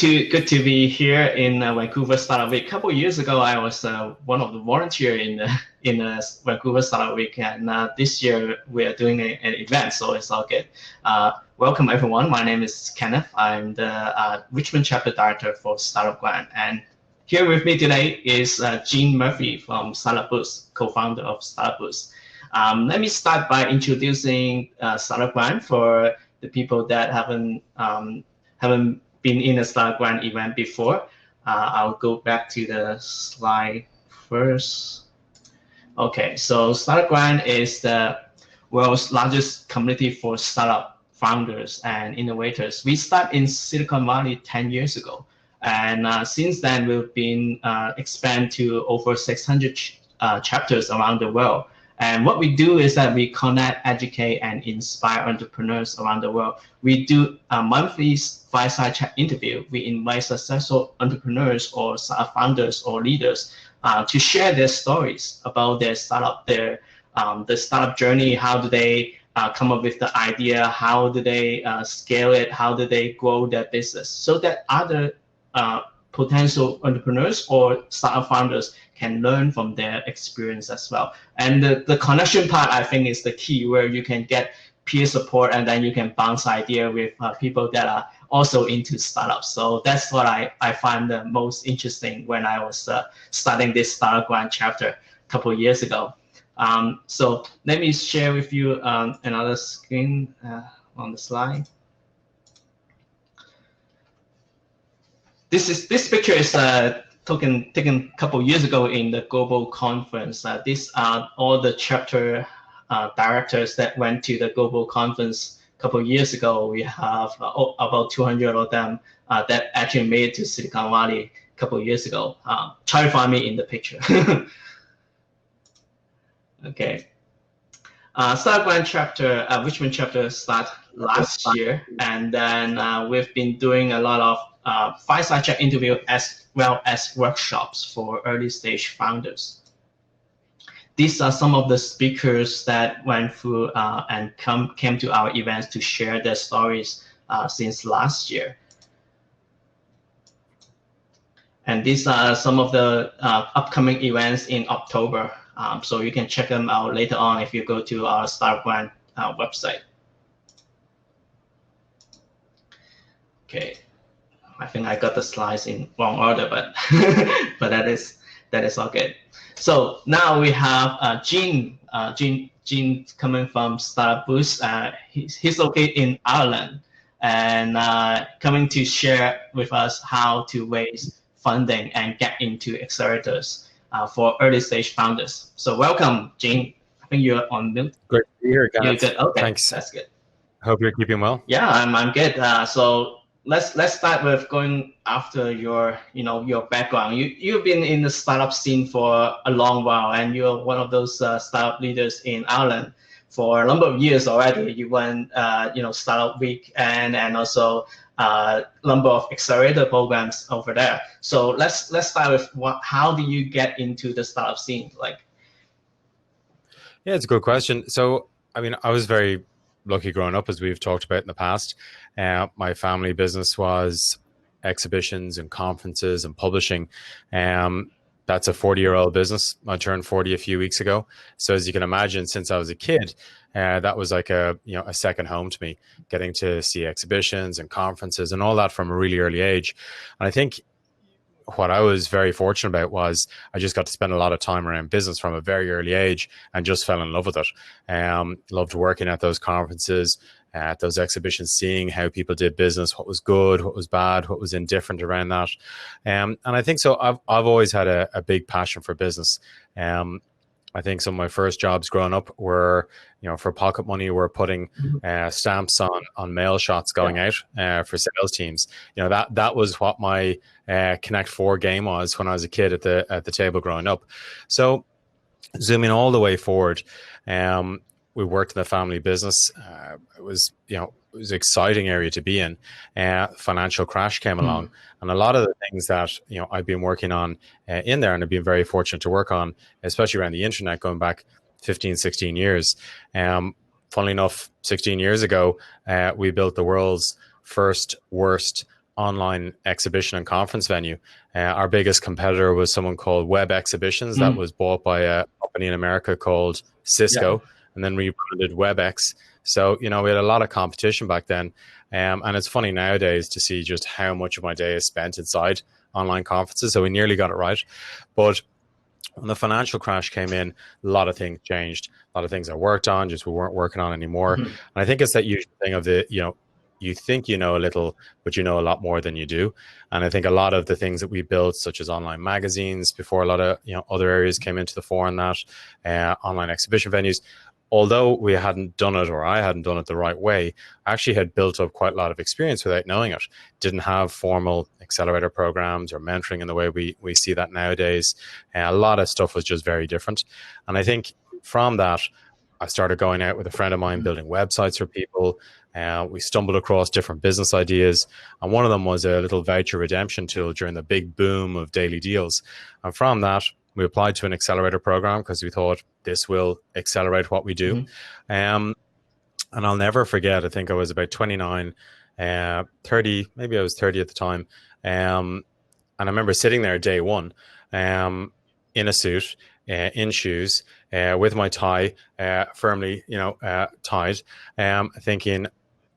good to be here in Vancouver Startup Week. A couple of years ago, I was one of the volunteers in Vancouver Startup Week, and this year we are doing an event, so it's all good. Welcome everyone. My name is Kenneth. I'm the Richmond chapter director for Startup Grant, and here with me today is Jean Murphy from Startup Boost, co-founder of Startup Boost. Let me start by introducing Startup Grant for the people that haven't been in a Startup Grant event before. I'll go back to the slide first. Okay, so Startup Grant is the world's largest community for startup founders and innovators. We started in Silicon Valley 10 years ago. And since then, we've been expanded to over 600 chapters around the world. And what we do is that we connect, educate, and inspire entrepreneurs around the world. We do a monthly fireside chat interview. We invite successful entrepreneurs or startup founders or leaders to share their stories about their startup, the startup journey. How do they come up with the idea? How do they scale it? How do they grow their business? So that other potential entrepreneurs or startup founders can learn from their experience as well. And the connection part, I think, is the key, where you can get peer support and then you can bounce idea with people that are also into startups. So that's what I find the most interesting when I was starting this Startup Grant chapter a couple of years ago. So let me share with you another screen on the slide. This picture is taken a couple years ago in the global conference. These are all the chapter directors that went to the global conference a couple years ago. We have about 200 of them that actually made it to Silicon Valley a couple years ago. Try to find me in the picture. Okay. Startup Grant chapter, Richmond chapter started last year, and then we've been doing a lot of fireside chat interview as well as workshops for early stage founders. These are some of the speakers that went through and came to our events to share their stories since last year. And these are some of the upcoming events in October. So you can check them out later on if you go to our Startup Grant website. Okay. I think I got the slides in wrong order, but but that is all good. So now we have Jean coming from Startup Boost. He's located in Ireland and coming to share with us how to raise funding and get into accelerators for early stage founders. So welcome, Jean. I think you're on mute. Great to be here, guys. You're good. Okay, thanks. That's good. Hope you're keeping well. Yeah, I'm good. So let's start with going after your background. You've been in the startup scene for a long while, and you're one of those startup leaders in Ireland for a number of years already. You won Startup Week and also a number of accelerator programs over there. So let's start with how do you get into the startup scene? Yeah, it's a good question. So I mean, I was very lucky growing up, as we've talked about in the past. My family business was exhibitions and conferences and publishing. That's a 40-year-old business. I turned 40 a few weeks ago. So as you can imagine, since I was a kid, that was like a second home to me, getting to see exhibitions and conferences and all that from a really early age. And I think what I was very fortunate about was I just got to spend a lot of time around business from a very early age and just fell in love with it. Loved working at those conferences, at those exhibitions, seeing how people did business, what was good, what was bad, what was indifferent around that. And I think so I've always had a big passion for business. I think some of my first jobs growing up were, for pocket money, we're putting stamps on mail shots going out for sales teams. That was what my Connect 4 game was when I was a kid at the table growing up. So zooming all the way forward, we worked in the family business. It was an exciting area to be in. Financial crash came along, and a lot of the things that I've been working on in there, and I've been very fortunate to work on, especially around the internet, going back 15, 16 years. Funnily enough, 16 years ago, we built the world's first, worst online exhibition and conference venue. Our biggest competitor was someone called Web Exhibitions that was bought by a company in America called Cisco, and then rebranded WebEx. So, we had a lot of competition back then. And it's funny nowadays to see just how much of my day is spent inside online conferences. So we nearly got it right. But when the financial crash came in, a lot of things changed. A lot of things I worked on just we weren't working on anymore. And I think it's that usual thing of you think you know a little, but you know a lot more than you do. And I think a lot of the things that we built, such as online magazines, before a lot of other areas came into the fore, and that online exhibition venues, although we hadn't done it, or I hadn't done it the right way, I actually had built up quite a lot of experience without knowing it. Didn't have formal accelerator programs or mentoring in the way we see that nowadays. A lot of stuff was just very different. And I think from that, I started going out with a friend of mine, building websites for people. We stumbled across different business ideas. And one of them was a little voucher redemption tool during the big boom of daily deals. And from that, we applied to an accelerator program because we thought this will accelerate what we do. And I'll never forget, I think I was about 29, 30, maybe I was 30 at the time. And I remember sitting there day one in a suit, in shoes, with my tie firmly, tied, thinking,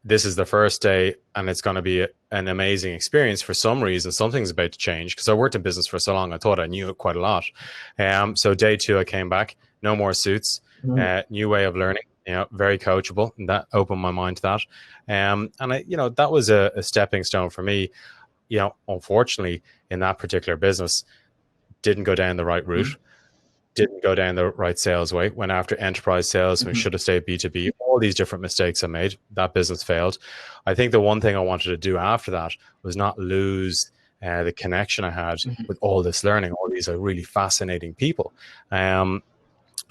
this is the first day and it's going to be an amazing experience. For some reason, something's about to change, because I worked in business for so long. I thought I knew it quite a lot. So day two, I came back, no more suits, new way of learning, very coachable. And that opened my mind to that. And that was a stepping stone for me. Unfortunately, in that particular business, didn't go down the right route. Didn't go down the right sales way, went after enterprise sales when should have stayed B2B. All these different mistakes I made. That business failed. I think the one thing I wanted to do after that was not lose the connection I had with all this learning, all these really fascinating people.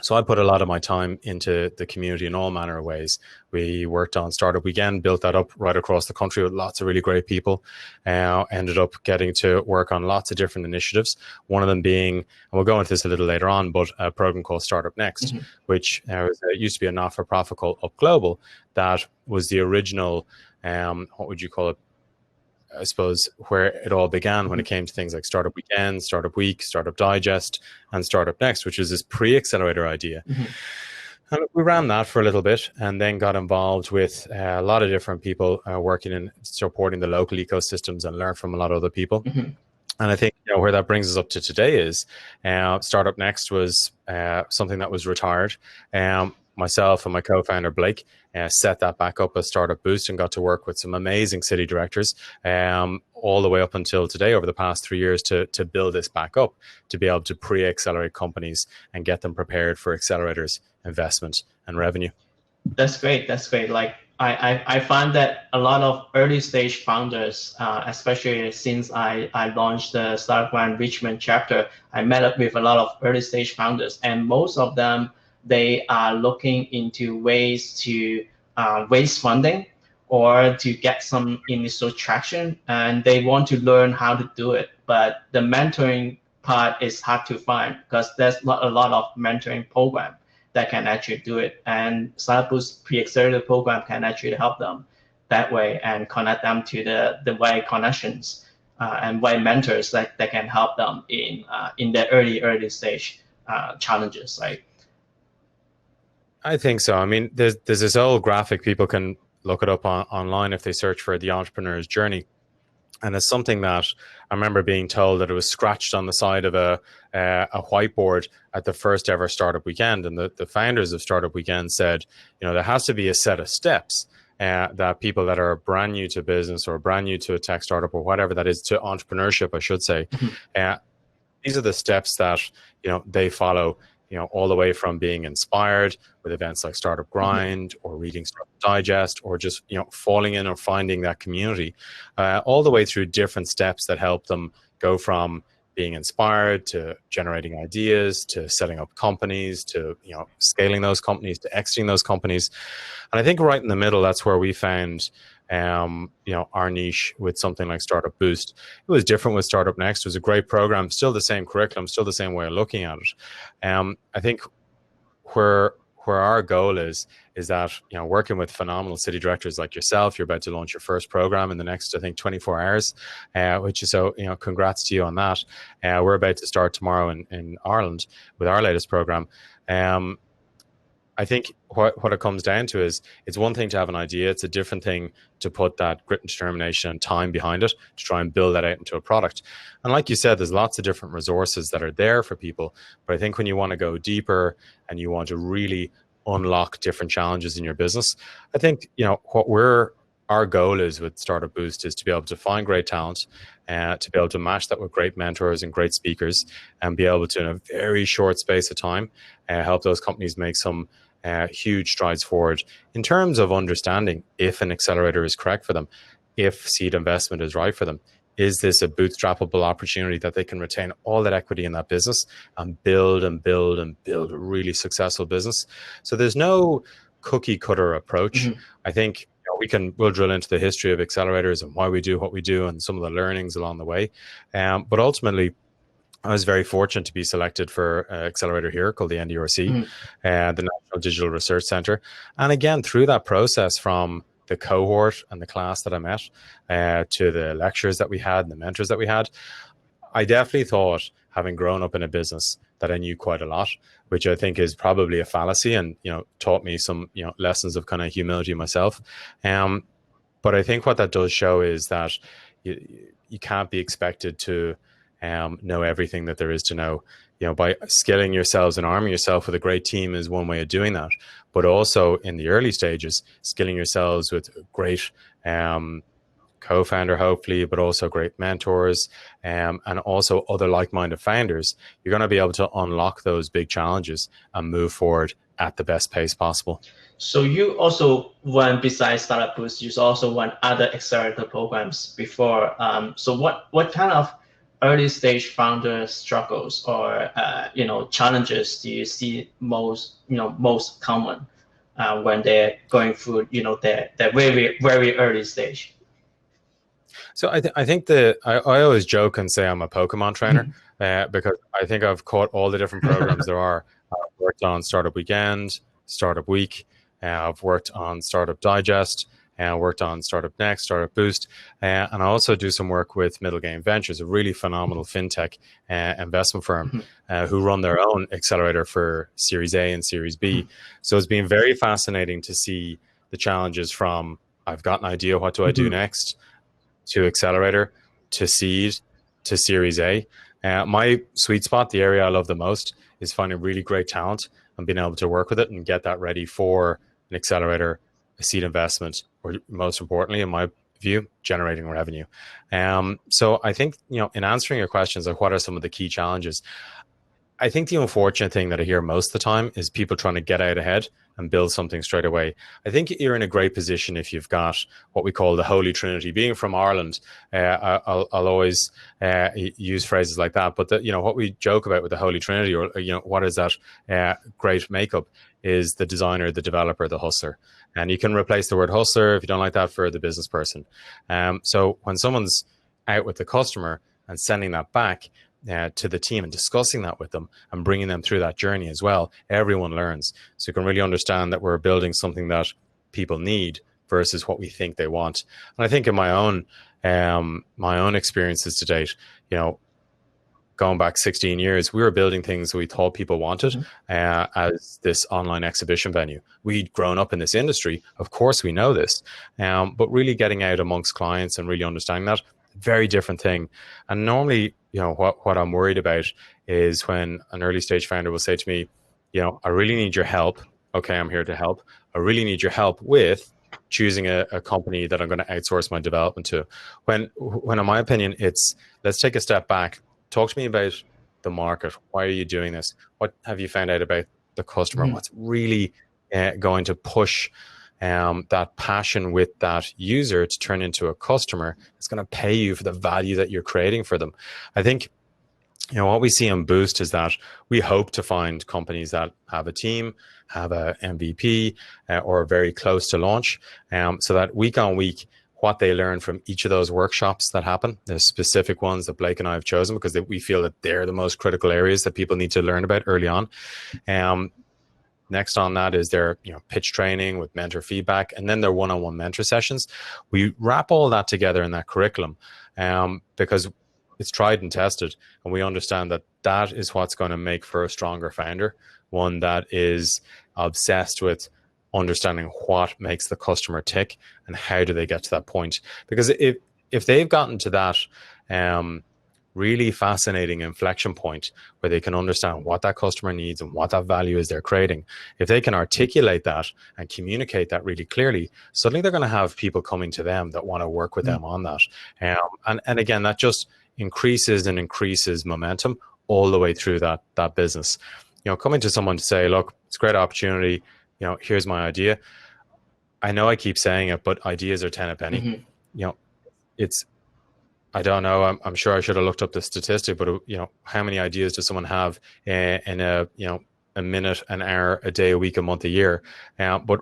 So I put a lot of my time into the community in all manner of ways. We worked on Startup Weekend, built that up right across the country with lots of really great people. Ended up getting to work on lots of different initiatives. One of them being, and we'll go into this a little later on, but a program called Startup Next, which used to be a not-for-profit called Up Global. That was the original, what would you call it? I suppose where it all began when it came to things like Startup Weekend, Startup Week, Startup Digest, and Startup Next, which is this pre-accelerator idea. And we ran that for a little bit, and then got involved with a lot of different people working in supporting the local ecosystems, and learned from a lot of other people. And I think where that brings us up to today is Startup Next was something that was retired. Myself and my co-founder Blake set that back up as Startup Boost, and got to work with some amazing city directors all the way up until today, over the past 3 years, to build this back up, to be able to pre-accelerate companies and get them prepared for accelerators, investment, and revenue. That's great. That's great. Like I find that a lot of early stage founders, especially since I launched the Startup One Richmond chapter, I met up with a lot of early stage founders, and most of them, they are looking into ways to raise funding or to get some initial traction, and they want to learn how to do it. But the mentoring part is hard to find, because there's not a lot of mentoring program that can actually do it. And Startup Boost Pre-Accelerator program can actually help them that way, and connect them to the right connections and right mentors that can help them in the early stage challenges, right? I think so. I mean, there's this old graphic. People can look it up online if they search for the entrepreneur's journey. And it's something that I remember being told that it was scratched on the side of a whiteboard at the first ever Startup Weekend. And the founders of Startup Weekend said, there has to be a set of steps that people that are brand new to business, or brand new to a tech startup, or whatever that is, to entrepreneurship, I should say. These are the steps that, they follow, all the way from being inspired with events like Startup Grind, or reading Startup Digest, or just, falling in or finding that community, all the way through different steps that help them go from being inspired to generating ideas, to setting up companies, to, scaling those companies, to exiting those companies. And I think right in the middle, that's where we found our niche with something like Startup Boost. It was different with Startup Next. It was a great program, still the same curriculum, still the same way of looking at it. I think where where our goal is that, working with phenomenal city directors like yourself, you're about to launch your first program in the next, I think, 24 hours, which is so, congrats to you on that. We're about to start tomorrow in Ireland with our latest program. I think what it comes down to is, it's one thing to have an idea. It's a different thing to put that grit and determination and time behind it to try and build that out into a product. And like you said, there's lots of different resources that are there for people. But I think when you want to go deeper and you want to really unlock different challenges in your business, I think, our goal is with Startup Boost is to be able to find great talent, to be able to match that with great mentors and great speakers, and be able to, in a very short space of time, help those companies make some huge strides forward in terms of understanding if an accelerator is correct for them, if seed investment is right for them. Is this a bootstrappable opportunity that they can retain all that equity in that business and build a really successful business? So there's no cookie cutter approach. Mm-hmm. I think we'll drill into the history of accelerators and why we do what we do and some of the learnings along the way. But ultimately, I was very fortunate to be selected for an accelerator here called the NDRC, the National Digital Research Centre. And again, through that process, from the cohort and the class that I met, to the lectures that we had and the mentors that we had, I definitely thought, having grown up in a business, that I knew quite a lot, which I think is probably a fallacy, and taught me some lessons of kind of humility myself. But I think what that does show is that you can't be expected to know everything that there is to know. By skilling yourselves and arming yourself with a great team is one way of doing that. But also in the early stages, skilling yourselves with great co-founder, hopefully, but also great mentors, and also other like-minded founders, you're going to be able to unlock those big challenges and move forward at the best pace possible. So you also went, besides Startup Boost, you also went other accelerator programs before. So what kind of early stage founder struggles or challenges do you see most common when they're going through their very very early stage? So I think I always joke and say I'm a Pokemon trainer, because I think I've caught all the different programs there are. I've worked on Startup Weekend, Startup Week, I've worked on Startup Digest, and I worked on Startup Next, Startup Boost, and I also do some work with Middle Game Ventures, a really phenomenal fintech investment firm who run their own accelerator for Series A and Series B. So it's been very fascinating to see the challenges from I've got an idea, what do I do next, to accelerator, to seed, to Series A. My sweet spot, the area I love the most, is finding really great talent and being able to work with it and get that ready for an accelerator, a seed investment, or most importantly, in my view, generating revenue. So I think, in answering your questions, like what are some of the key challenges? I think the unfortunate thing that I hear most of the time is people trying to get out ahead and build something straight away. I think you're in a great position if you've got what we call the Holy Trinity. Being from Ireland, I'll always use phrases like that. But what we joke about with the Holy Trinity, or what is that great makeup, is the designer, the developer, the hustler. And you can replace the word hustler, if you don't like that, for the business person. So when someone's out with the customer and sending that back to the team and discussing that with them and bringing them through that journey as well, everyone learns. So you can really understand that we're building something that people need versus what we think they want. And I think in my own experiences to date, going back 16 years, we were building things that we thought people wanted as this online exhibition venue. We'd grown up in this industry. Of course, we know this, but really getting out amongst clients and really understanding that, very different thing. And normally, what I'm worried about is when an early stage founder will say to me, I really need your help. Okay, I'm here to help. I really need your help with choosing a company that I'm going to outsource my development to. When in my opinion, it's, let's take a step back. Talk to me about the market. Why are you doing this? What have you found out about the customer? What's really going to push that passion with that user to turn into a customer? It's going to pay you for the value that you're creating for them. I think, what we see on Boost is that we hope to find companies that have a team, have a MVP, or are very close to launch, so that week on week, what they learn from each of those workshops that happen, there's specific ones that Blake and I have chosen because we feel that they're the most critical areas that people need to learn about early on. Next on that is their pitch training with mentor feedback, and then their one-on-one mentor sessions. We wrap all that together in that curriculum because it's tried and tested, and we understand that that is what's going to make for a stronger founder, one that is obsessed with understanding what makes the customer tick and how do they get to that point. Because if they've gotten to that really fascinating inflection point where they can understand what that customer needs and what that value is they're creating, if they can articulate that and communicate that really clearly, suddenly they're going to have people coming to them that want to work with them on that. And again, that just increases and increases momentum all the way through that business. Coming to someone to say, look, it's a great opportunity, here's my idea. I know I keep saying it, but ideas are 10 a penny. It's, I don't know, I'm sure I should have looked up the statistic, but how many ideas does someone have in a minute, an hour, a day, a week, a month, a year? But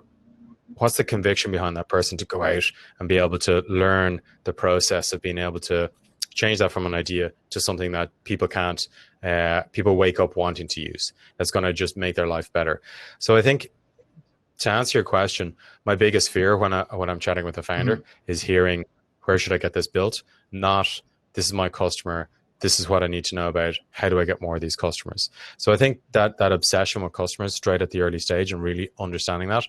what's the conviction behind that person to go out and be able to learn the process of being able to change that from an idea to something that people wake up wanting to use, that's going to just make their life better? So I think, to answer your question, my biggest fear when I'm chatting with a founder is hearing, where should I get this built? Not, this is my customer, this is what I need to know about, how do I get more of these customers? So I think that obsession with customers straight at the early stage and really understanding that,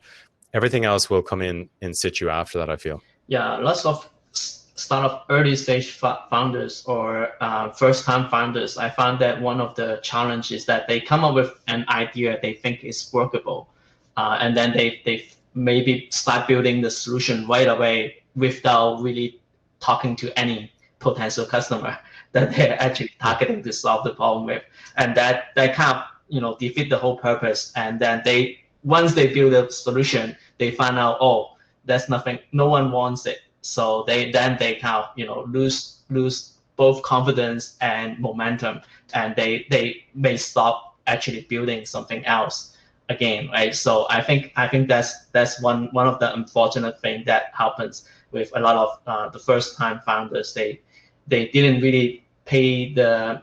everything else will come in situ after that, I feel. Yeah, lots of startup early stage founders or first time founders, I found that one of the challenges is that they come up with an idea they think is workable. And then they maybe start building the solution right away without really talking to any potential customer that they're actually targeting to solve the problem with. And that kind of defeat the whole purpose. And then once they build a solution, they find out, oh, there's nothing, no one wants it. So they kind of lose both confidence and momentum, and they may stop actually building something else again, right? So I think that's one of the unfortunate thing that happens with a lot of the first time founders. They didn't really take the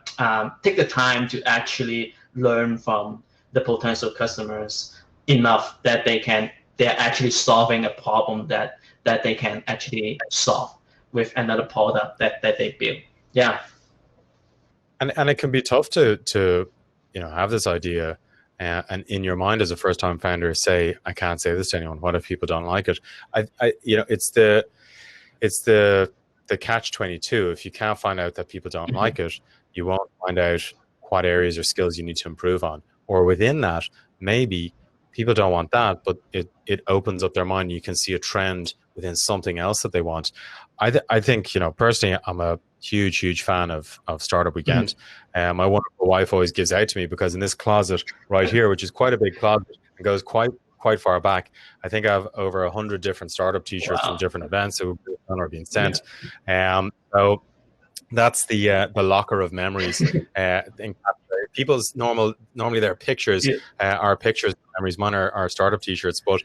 time to actually learn from the potential customers enough that they're actually solving a problem that they can actually solve with another product that they build. Yeah. And it can be tough to have this idea and in your mind as a first time founder say, I can't say this to anyone. What if people don't like it? It's the catch-22. If you can't find out that people don't like it, you won't find out what areas or skills you need to improve on. Or within that, maybe people don't want that, but it opens up their mind. You can see a trend within something else that they want. I think, personally, I'm a huge fan of Startup Weekend. My wonderful wife always gives out to me because in this closet right here, which is quite a big closet and goes quite far back, I think I have over 100 different startup t-shirts from different events that are being sent. So that's the locker of memories. People's normally their pictures are pictures of memories. Mine are startup t-shirts, but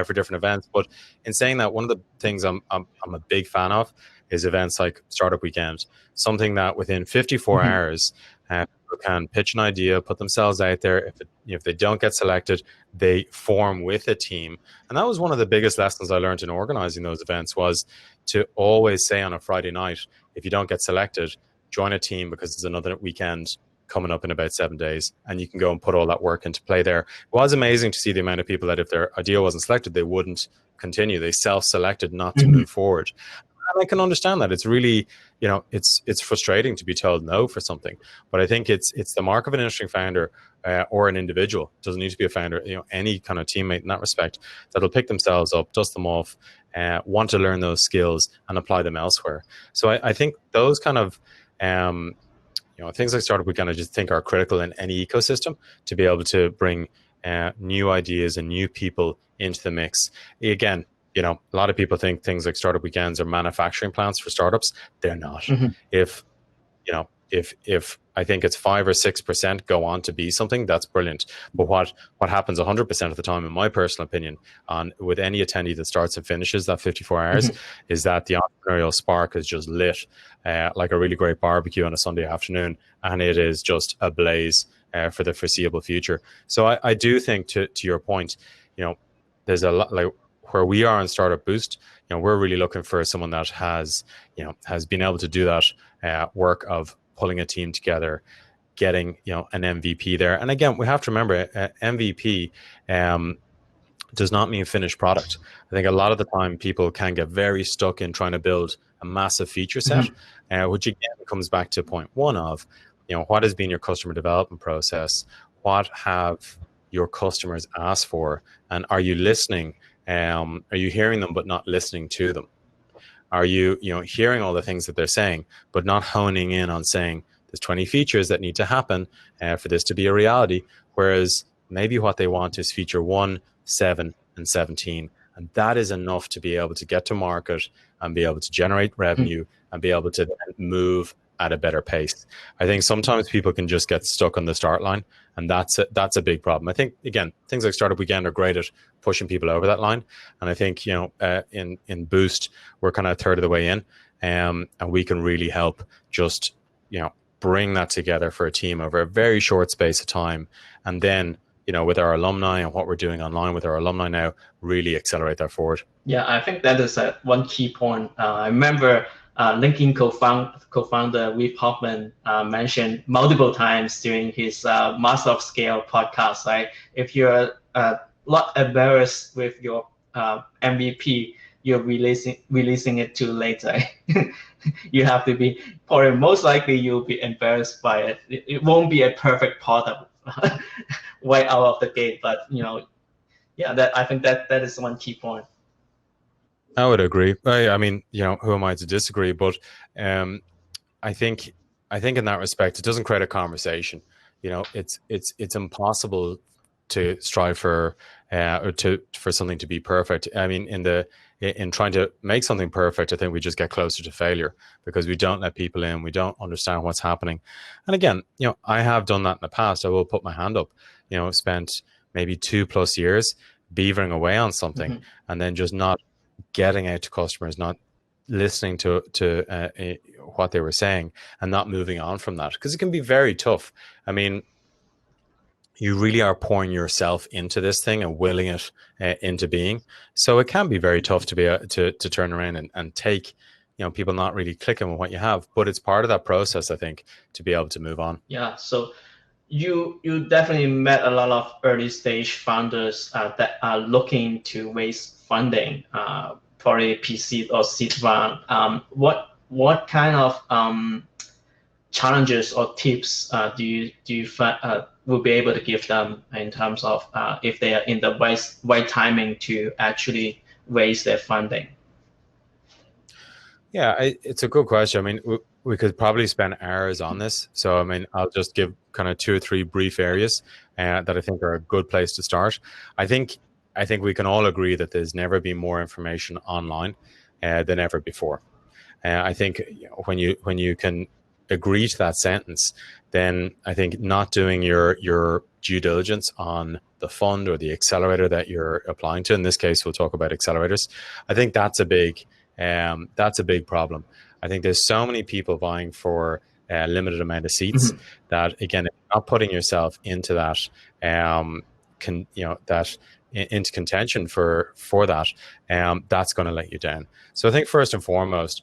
for different events. But in saying that, one of the things I'm a big fan of is events like Startup Weekend, something that within 54 hours people can pitch an idea, put themselves out there. If they don't get selected, they form with a team. And that was one of the biggest lessons I learned in organizing those events, was to always say on a Friday night, if you don't get selected, join a team, because there's another weekend coming up in about 7 days, and you can go and put all that work into play there. It was amazing to see the amount of people that if their idea wasn't selected, they wouldn't continue. They self-selected not to move forward. And I can understand that. It's really, it's frustrating to be told no for something. But I think it's the mark of an interesting founder or an individual. It doesn't need to be a founder, any kind of teammate in that respect, that'll pick themselves up, dust them off, want to learn those skills and apply them elsewhere. So I think those kind of things like Startup Weekend, I just think are critical in any ecosystem to be able to bring new ideas and new people into the mix. Again, a lot of people think things like Startup Weekends are manufacturing plants for startups. They're not. If I think it's 5 or 6% go on to be something, that's brilliant. But what happens 100% of the time, in my personal opinion, with any attendee that starts and finishes that 54 hours, is that the entrepreneurial spark is just lit like a really great barbecue on a Sunday afternoon, and it is just ablaze. for the foreseeable future. So I do think, to your point, there's a lot, like where we are in Startup Boost, we're really looking for someone that has been able to do that work of pulling a team together, getting an MVP there. And again, we have to remember, MVP does not mean finished product. I think a lot of the time people can get very stuck in trying to build a massive feature set, which again comes back to point one of, what has been your customer development process? What have your customers asked for? And are you listening? Are you hearing them but not listening to them? Are you, hearing all the things that they're saying, but not honing in on saying there's 20 features that need to happen for this to be a reality? Whereas maybe what they want is feature 1, 7, and 17. And that is enough to be able to get to market and be able to generate revenue and be able to move at a better pace. I think sometimes people can just get stuck on the start line, and that's a big problem. I think, again, things like Startup Weekend are great at pushing people over that line. And I think, in Boost, we're kind of a third of the way in, and we can really help just, bring that together for a team over a very short space of time. And then, with our alumni and what we're doing online with our alumni now, really accelerate that forward. Yeah, I think that is one key point. I remember LinkedIn co-founder Reeve Hoffman mentioned multiple times during his Master of Scale podcast, right? If you're not embarrassed with your MVP, you're releasing it too late, right? You have to be, probably most likely you'll be embarrassed by it. It won't be a perfect product right out of the gate, but I think that is one key point. I would agree. I mean, who am I to disagree? But I think in that respect, it doesn't create a conversation. It's impossible to strive for for something to be perfect. I mean, in trying to make something perfect, I think we just get closer to failure because we don't let people in. We don't understand what's happening. And again, I have done that in the past. I will put my hand up. Spent maybe 2+ years beavering away on something and then just not getting out to customers, not listening to what they were saying and not moving on from that, because it can be very tough. I mean, you really are pouring yourself into this thing and willing it into being. So it can be very tough to be to turn around and take, people not really clicking with what you have, but it's part of that process, I think, to be able to move on. Yeah. So you definitely met a lot of early stage founders that are looking to raise funding for a pre-seed or seed round. What kind of challenges or tips do you will be able to give them in terms of if they are in the right timing to actually raise their funding? Yeah, it's a good question. I mean, we could probably spend hours on this. So, I mean, I'll just give kind of 2 or 3 brief areas that I think are a good place to start. I think we can all agree that there's never been more information online than ever before. I think when you can agree to that sentence, then I think not doing your due diligence on the fund or the accelerator that you're applying to, in this case, we'll talk about accelerators. I think that's a big problem. I think there's so many people vying for a limited amount of seats that, again, if you're not putting yourself into that, into contention for that, that's going to let you down. So I think first and foremost,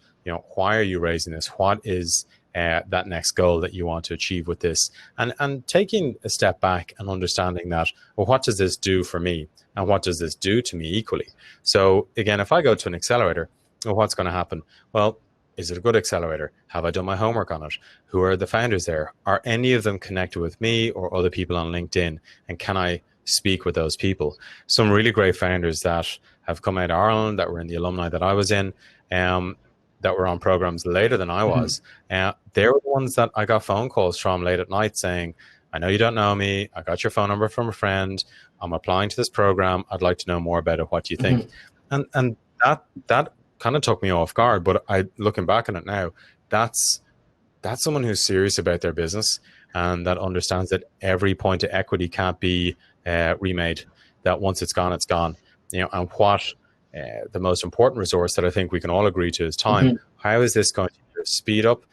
why are you raising this? What is that next goal that you want to achieve with this? And taking a step back and understanding that, well, what does this do for me? And what does this do to me equally? So again, if I go to an accelerator, well, what's going to happen? Well, is it a good accelerator? Have I done my homework on it? Who are the founders there? Are any of them connected with me or other people on LinkedIn? And can I speak with those people? Some really great founders that have come out of Ireland, that were in the alumni that I was in, that were on programs later than I was. They were the ones that I got phone calls from late at night saying, I know you don't know me. I got your phone number from a friend. I'm applying to this program. I'd like to know more about it. What do you think? And that kind of took me off guard. But looking back on it now, that's someone who's serious about their business and that understands that every point of equity can't be remade, that once it's gone, it's gone. And what the most important resource that I think we can all agree to is time. How is this going to speed up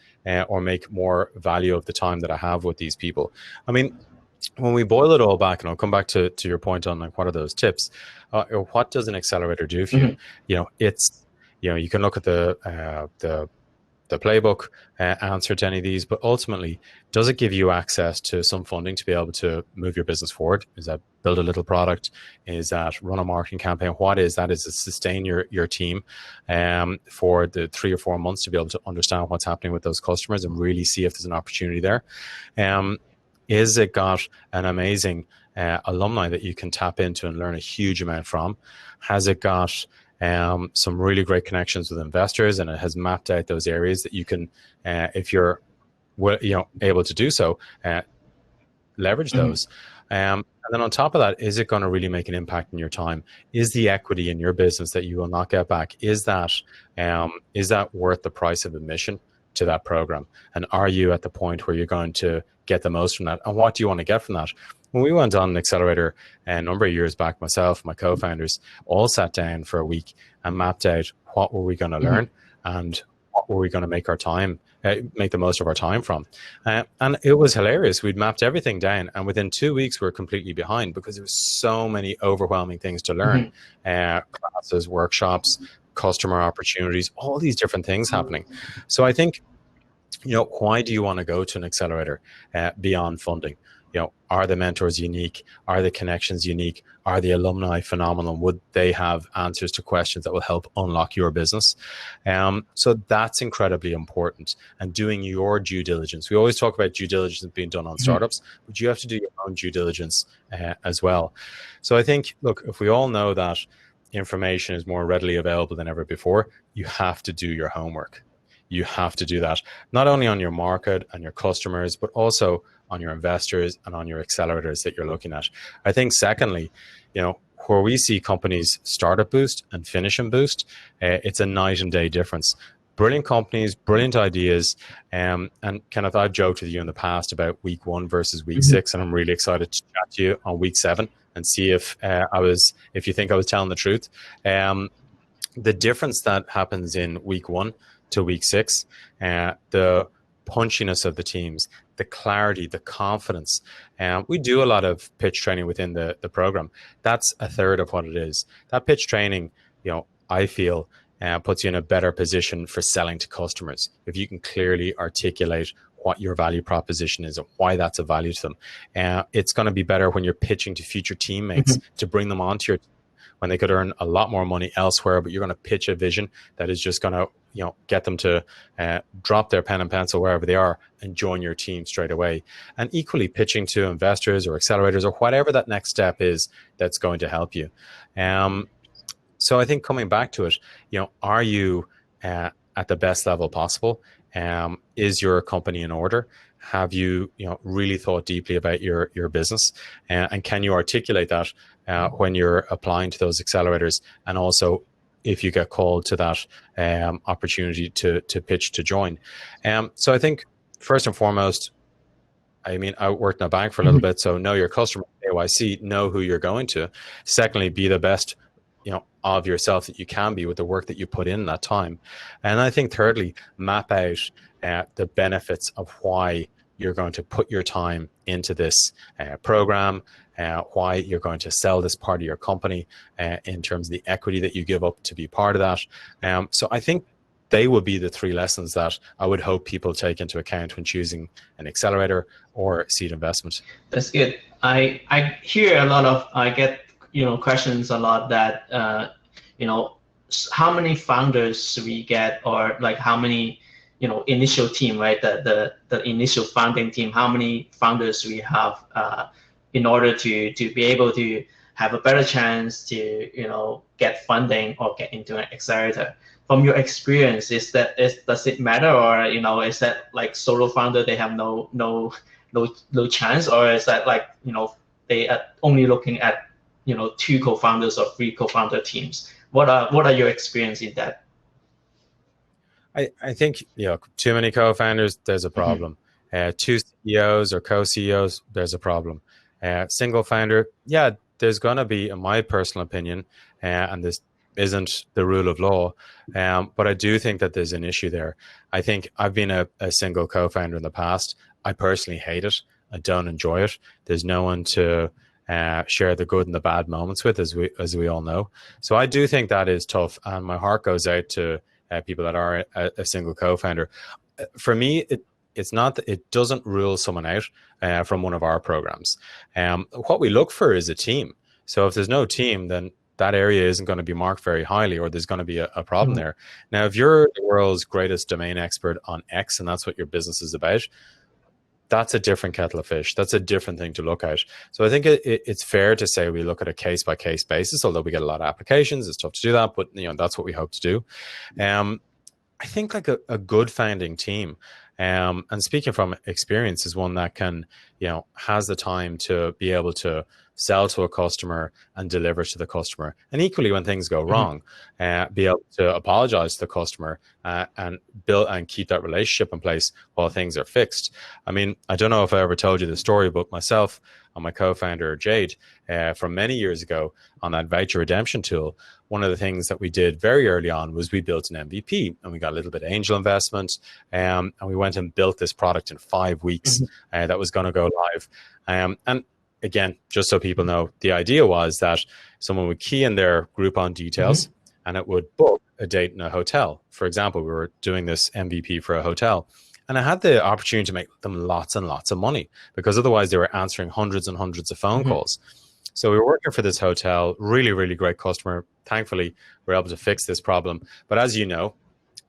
or make more value of the time that I have with these people? I mean, when we boil it all back, and I'll come back to your point on like what are those tips, or what does an accelerator do for you? You know, it's, you know, you can look at the playbook, answer to any of these, but ultimately, does it give you access to some funding to be able to move your business forward? Is that build a little product? Is that run a marketing campaign? What is that? Is it sustain your team for the 3 or 4 months to be able to understand what's happening with those customers and really see if there's an opportunity there? Is it got an amazing alumni that you can tap into and learn a huge amount from? Has it got some really great connections with investors, and it has mapped out those areas that you can, if you're able to do so, leverage those. And then on top of that, is it going to really make an impact in your time? Is the equity in your business that you will not get back, is that worth the price of admission to that program? And are you at the point where you're going to get the most from that? And what do you want to get from that? When we went on an accelerator a number of years back, myself, my co-founders all sat down for a week and mapped out what were we going to learn and what were we going to make the most of our time from. And it was hilarious. We'd mapped everything down, and within 2 weeks we were completely behind because there was so many overwhelming things to learn. Classes, workshops, customer opportunities, all these different things happening. So I think, why do you want to go to an accelerator beyond funding? Are the mentors unique? Are the connections unique? Are the alumni phenomenal? Would they have answers to questions that will help unlock your business? So that's incredibly important. And doing your due diligence. We always talk about due diligence being done on startups, but you have to do your own due diligence as well. So I think, look, if we all know that information is more readily available than ever before, you have to do your homework. You have to do that, not only on your market and your customers, but also on your investors and on your accelerators that you're looking at. I think secondly, where we see companies start at Boost and finish in Boost, it's a night and day difference. Brilliant companies, brilliant ideas. And Kenneth, I've joked with you in the past about week 1 versus week 6, and I'm really excited to chat to you on week 7 and see if you think I was telling the truth. The difference that happens in week 1 to week 6, the punchiness of the teams, the clarity, the confidence. We do a lot of pitch training within the program. That's a third of what it is. That pitch training, I feel puts you in a better position for selling to customers. If you can clearly articulate what your value proposition is and why that's a value to them. It's going to be better when you're pitching to future teammates to bring them onto your team when they could earn a lot more money elsewhere, but you're going to pitch a vision that is just going to get them to drop their pen and pencil wherever they are and join your team straight away. And equally pitching to investors or accelerators or whatever that next step is that's going to help you. So I think coming back to it, are you at the best level possible? Is your company in order? Have you, really thought deeply about your business? And can you articulate that when you're applying to those accelerators? And also, if you get called to that opportunity to pitch to join. So I think first and foremost, I worked in a bank for a little bit, so know your customer, KYC, know who you're going to. Secondly, be the best of yourself that you can be with the work that you put in that time. And I think thirdly, map out the benefits of why you're going to put your time into this program, why you're going to sell this part of your company in terms of the equity that you give up to be part of that. So I think they will be the 3 lessons that I would hope people take into account when choosing an accelerator or seed investment. That's good. I hear I get questions a lot that how many founders we get, or like how many initial team, right? The initial founding team, how many founders we have in order to be able to have a better chance to get funding or get into an accelerator. From your experience, does it matter, or is that like solo founder they have no chance, or is that like they are only looking at 2 co-founders or 3 co-founder teams? What are your experience in that? I think too many co-founders, there's a problem. 2 CEOs or co-CEOs, there's a problem. Single founder, yeah, there's going to be, in my personal opinion, and this isn't the rule of law, but I do think that there's an issue there. I think I've been a single co-founder in the past. I personally hate it. and don't enjoy it, there's no one to share the good and the bad moments with, as we all know. So I do think that is tough, and my heart goes out to people that are a single co-founder. For me, it's not that it doesn't rule someone out from one of our programs. What we look for is a team. So if there's no team, then that area isn't going to be marked very highly, or there's going to be a problem there. Now, if you're the world's greatest domain expert on X and that's what your business is about, that's a different kettle of fish. That's a different thing to look at. So I think it's fair to say we look at a case by case basis, although we get a lot of applications. It's tough to do that, but that's what we hope to do. I think like a good founding team, and speaking from experience, is one that can, has the time to be able to sell to a customer and deliver to the customer. And equally, when things go wrong, be able to apologize to the customer and build and keep that relationship in place while things are fixed. I mean, I don't know if I ever told you the story, but myself and my co-founder, Jade, from many years ago on that voucher redemption tool, one of the things that we did very early on was we built an MVP, and we got a little bit of angel investment, and we went and built this product in 5 weeks that was going to go live. And again, just so people know, the idea was that someone would key in their Groupon details and it would book a date in a hotel. For example, we were doing this MVP for a hotel, and I had the opportunity to make them lots and lots of money, because otherwise they were answering hundreds and hundreds of phone calls. So we were working for this hotel, really, really great customer. Thankfully, we were able to fix this problem. But as you know,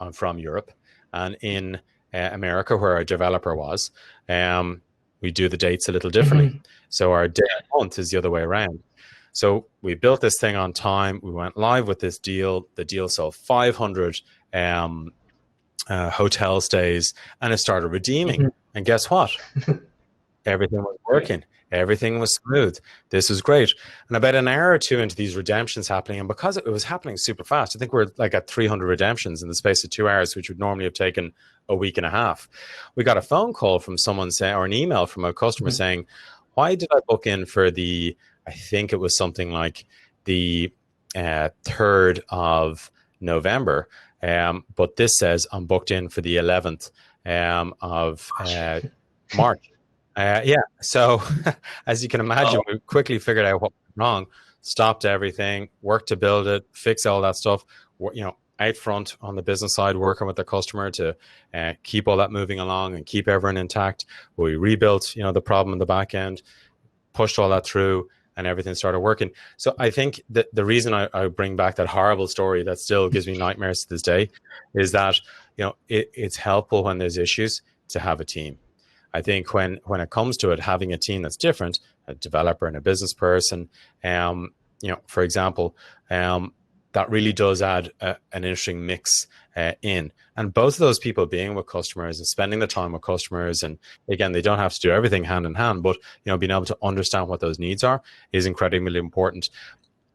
I'm from Europe, and in America, where our developer was, we do the dates a little differently. So our day and month is the other way around. So we built this thing on time. We went live with this deal. The deal sold 500 hotel stays, and it started redeeming. And guess what? Everything was working. Everything was smooth. This was great. And about an hour or two into these redemptions happening, and because it was happening super fast, I think we're like at 300 redemptions in the space of 2 hours, which would normally have taken a week and a half. We got a phone call from someone saying, or an email from a customer saying, why did I book in for I think it was something like the 3rd of November, but this says I'm booked in for the 11th of March. So as you can imagine, we quickly figured out what went wrong, stopped everything, worked to build it, fix all that stuff, out front on the business side, working with the customer to keep all that moving along and keep everyone intact. We rebuilt, the problem in the back end, pushed all that through, and everything started working. So I think that the reason I bring back that horrible story that still gives me nightmares to this day is that, it's helpful when there's issues to have a team. I think when it comes to it, having a team that's different, a developer and a business person, for example, that really does add an interesting mix in. And both of those people being with customers and spending the time with customers, and again, they don't have to do everything hand in hand, but being able to understand what those needs are is incredibly important.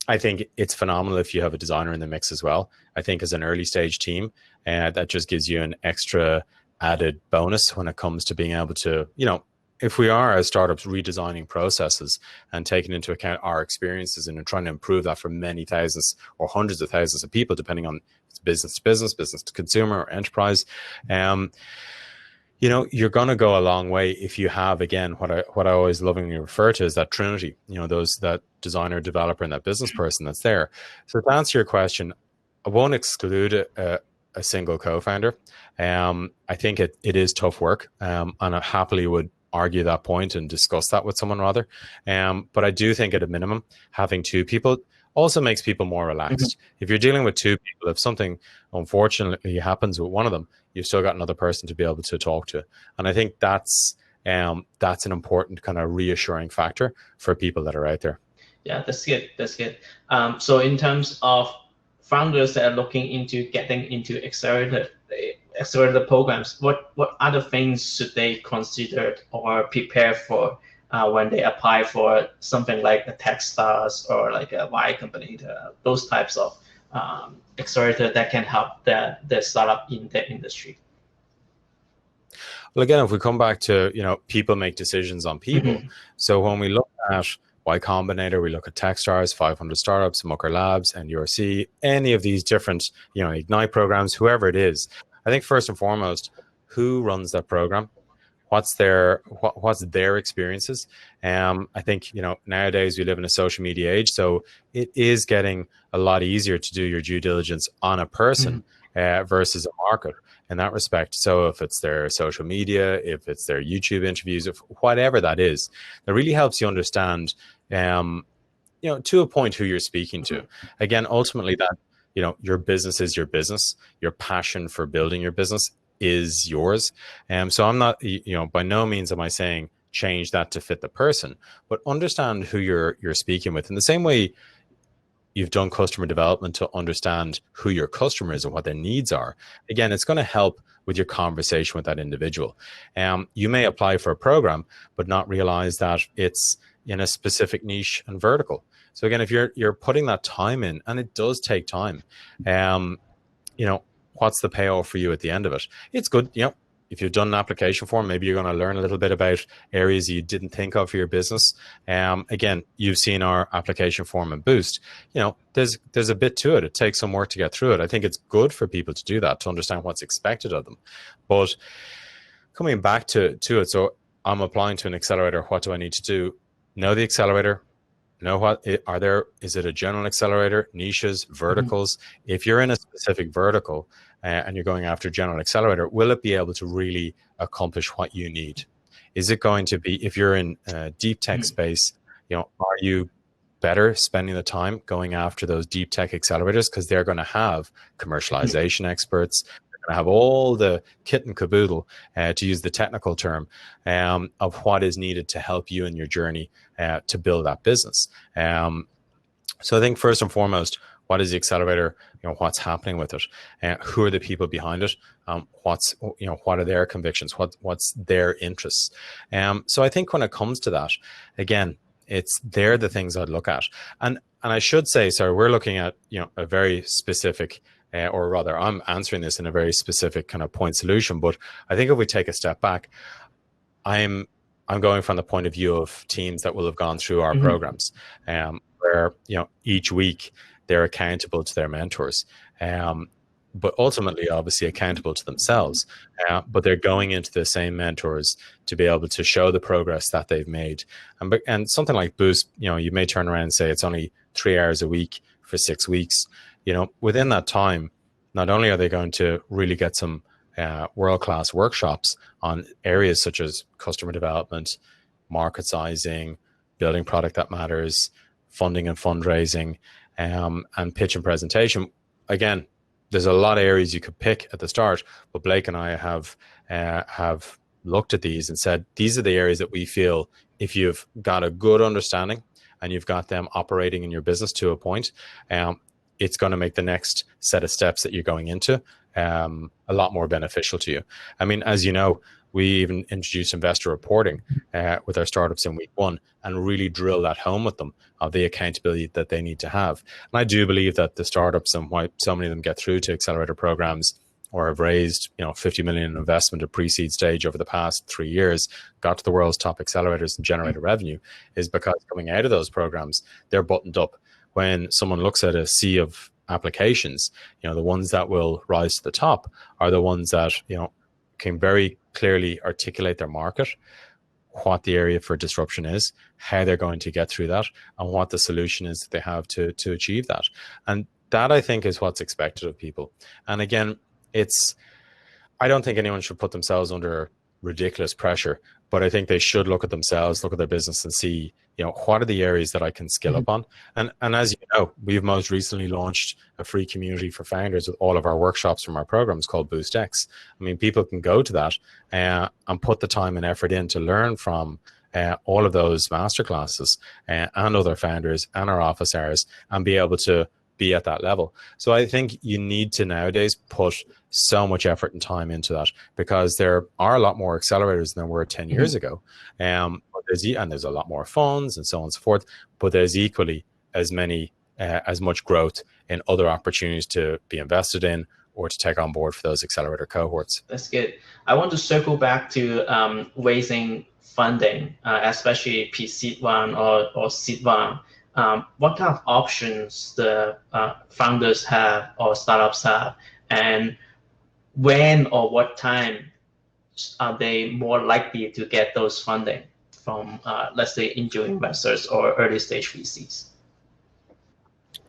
I think it's phenomenal if you have a designer in the mix as well. I think as an early stage team, that just gives you an extra added bonus when it comes to being able to, if we are as startups redesigning processes and taking into account our experiences and trying to improve that for many thousands or hundreds of thousands of people, depending on business to business, business to consumer, or enterprise, you're going to go a long way if you have, again, what I always lovingly refer to as that trinity, that designer, developer, and that business person that's there. So to answer your question, I won't exclude a single co-founder. I think it is tough work, and I happily would argue that point and discuss that with someone rather. But I do think at a minimum, having two people also makes people more relaxed. If you're dealing with two people, if something unfortunately happens with one of them, you've still got another person to be able to talk to. And I think that's an important kind of reassuring factor for people that are out there. Yeah, that's good. That's good. So in terms of founders that are looking into getting into accelerator programs, what other things should they consider or prepare for when they apply for something like a Techstars or like a Y company, those types of accelerator that can help the startup in the industry? Well, again, if we come back to, people make decisions on people. So when we look at Y Combinator, we look at Techstars, 500 Startups, Mucker Labs, and URC, any of these different, Ignite programs, whoever it is, I think first and foremost, who runs that program? what's their experiences. I think, nowadays we live in a social media age, so it is getting a lot easier to do your due diligence on a person versus a market in that respect. So if it's their social media, if it's their YouTube interviews, if whatever that is, that really helps you understand, to a point, who you're speaking to. Again, ultimately, that your business is your business. Your passion for building your business is yours. So I'm not, by no means am I saying change that to fit the person, but understand who you're speaking with. In the same way you've done customer development to understand who your customer is and what their needs are. Again, it's going to help with your conversation with that individual. You may apply for a program, but not realize that it's in a specific niche and vertical. So again, if you're putting that time in, and it does take time, what's the payoff for you at the end of it? It's good, if you've done an application form, maybe you're going to learn a little bit about areas you didn't think of for your business. Again, you've seen our application form and Boost. There's a bit to it. It takes some work to get through it. I think it's good for people to do that, to understand what's expected of them. But coming back to it, so I'm applying to an accelerator. What do I need to do? Know the accelerator. Know is it a general accelerator, niches, verticals? If you're in a specific vertical and you're going after general accelerator, will it be able to really accomplish what you need? Is it going to be, if you're in deep tech space, are you better spending the time going after those deep tech accelerators, because they're going to have commercialization experts, they're going to have all the kit and caboodle, to use the technical term, of what is needed to help you in your journey to build that business. So I think first and foremost, what is the accelerator? What's happening with it? Who are the people behind it? What are their convictions? What's their interests? So I think when it comes to that, again, they're the things I'd look at. And I should say, sorry, we're looking at a very specific, or rather, I'm answering this in a very specific kind of point solution. But I think if we take a step back, I'm going from the point of view of teams that will have gone through our programs, where each week they're accountable to their mentors, but ultimately, obviously, accountable to themselves. But they're going into the same mentors to be able to show the progress that they've made. And something like Boost, you may turn around and say it's only 3 hours a week for 6 weeks. Within that time, not only are they going to really get some world-class workshops on areas such as customer development, market sizing, building product that matters, funding and fundraising, and pitch and presentation. Again, there's a lot of areas you could pick at the start, but Blake and I have looked at these and said, these are the areas that we feel, if you've got a good understanding and you've got them operating in your business to a point, it's going to make the next set of steps that you're going into a lot more beneficial to you. I mean, as you know, we even introduced investor reporting with our startups in week 1, and really drill that home with them of the accountability that they need to have. And I do believe that the startups, and why so many of them get through to accelerator programs or have raised 50 million in investment at pre-seed stage over the past 3 years, got to the world's top accelerators and generated revenue, is because coming out of those programs, they're buttoned up. When someone looks at a sea of applications, the ones that will rise to the top are the ones that can very clearly articulate their market, what the area for disruption is, how they're going to get through that, and what the solution is that they have to achieve that. And that, I think, is what's expected of people. And again, I don't think anyone should put themselves under ridiculous pressure, but I think they should look at themselves, look at their business, and see, what are the areas that I can skill up on? And as you know, we've most recently launched a free community for founders with all of our workshops from our programs called BoostX. I mean, people can go to that and put the time and effort in to learn from all of those masterclasses and other founders and our office hours, and be able to be at that level. So I think you need to nowadays put so much effort and time into that, because there are a lot more accelerators than there were 10 years ago. And there's a lot more funds and so on and so forth, but there's equally as much growth in other opportunities to be invested in or to take on board for those accelerator cohorts. That's good. I want to circle back to raising funding, especially pre-seed one or seed one. What kind of options the founders have or startups have, and when or what time are they more likely to get those funding from, let's say, angel investors or early stage VCs?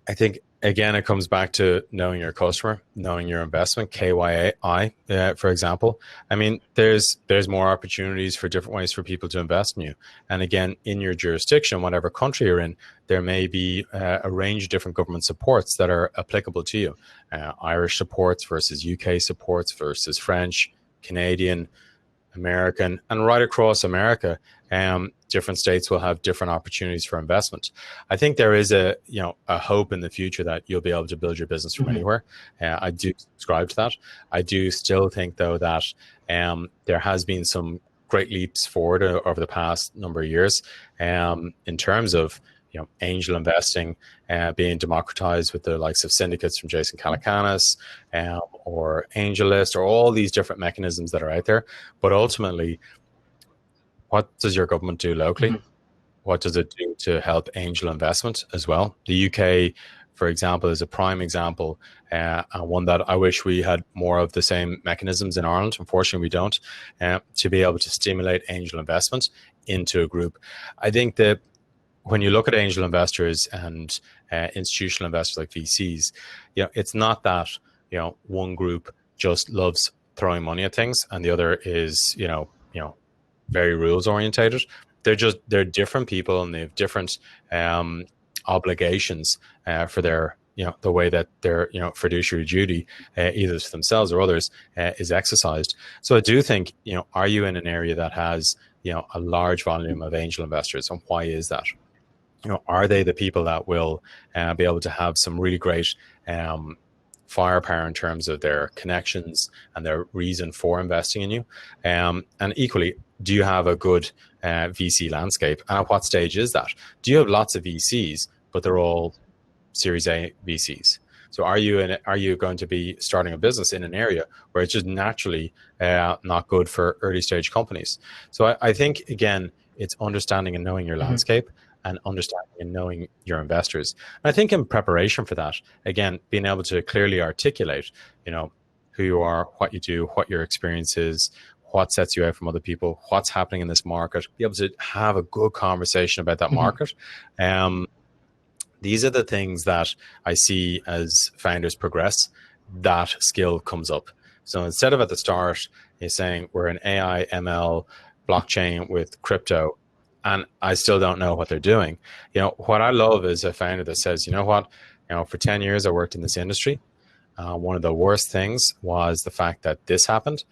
I think again, it comes back to knowing your customer, knowing your investment, KYI, for example. I mean, there's more opportunities for different ways for people to invest in you. And again, in your jurisdiction, whatever country you're in, there may be a range of different government supports that are applicable to you. Irish supports versus UK supports versus French, Canadian, American, and right across America, different states will have different opportunities for investment. I think there is a hope in the future that you'll be able to build your business from anywhere. I do subscribe to that. I do still think though that there has been some great leaps forward over the past number of years in terms of angel investing being democratized with the likes of syndicates from Jason Calacanis or AngelList or all these different mechanisms that are out there. But ultimately, what does your government do locally? What does it do to help angel investment as well? The UK, for example, is a prime example, one that I wish we had more of the same mechanisms in Ireland. Unfortunately, we don't, to be able to stimulate angel investment into a group. I think that when you look at angel investors and institutional investors like VCs, it's not that one group just loves throwing money at things and the other is very rules orientated. They're different people and they have different obligations for their the way that their fiduciary duty either to themselves or others is exercised. So I do think are you in an area that has a large volume of angel investors, and why is that? Are they the people that will be able to have some really great firepower in terms of their connections and their reason for investing in you? And equally, do you have a good VC landscape? And at what stage is that? Do you have lots of VCs, but they're all Series A VCs? So are you going to be starting a business in an area where it's just naturally not good for early stage companies? So I think, again, it's understanding and knowing your landscape and understanding and knowing your investors. And I think in preparation for that, again, being able to clearly articulate, who you are, what you do, what your experience is, what sets you out from other people, what's happening in this market, be able to have a good conversation about that market. These are the things that I see as founders progress, that skill comes up. So instead of at the start, you're saying we're an AI, ML, blockchain with crypto, and I still don't know what they're doing. What I love is a founder that says, for 10 years I worked in this industry. One of the worst things was the fact that this happened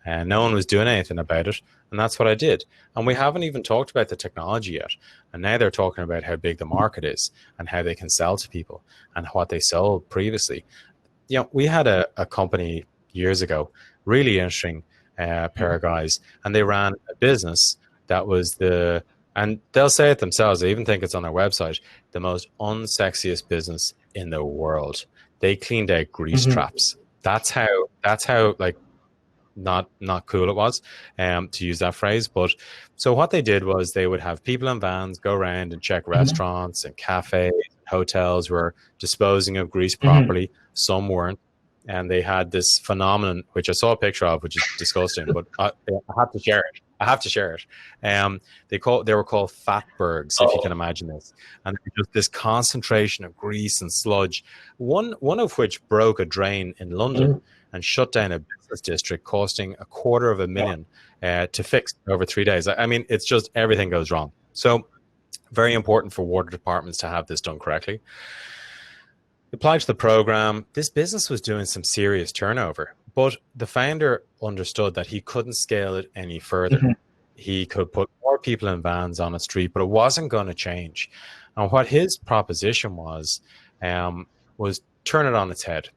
and no one was doing anything about it. And that's what I did. And we haven't even talked about the technology yet. And now they're talking about how big the market is and how they can sell to people and what they sold previously. We had a company years ago, really interesting pair of guys, and they ran a business that was and they'll say it themselves, they even think it's on their website, the most unsexiest business in the world. They cleaned out grease traps. That's how like not cool it was, to use that phrase. But so what they did was they would have people in vans go around and check restaurants and cafes, hotels were disposing of grease properly. Some weren't. And they had this phenomenon, which I saw a picture of, which is disgusting, but I have to share it. They were called fatbergs, if you can imagine this. And just this concentration of grease and sludge, one of which broke a drain in London and shut down a business district, costing $250,000 to fix over 3 days. I mean, it's just everything goes wrong. So very important for water departments to have this done correctly. Applied to the program, this business was doing some serious turnover, but the founder understood that he couldn't scale it any further. He could put more people in vans on a street, but it wasn't going to change. And what his proposition was turn it on its head.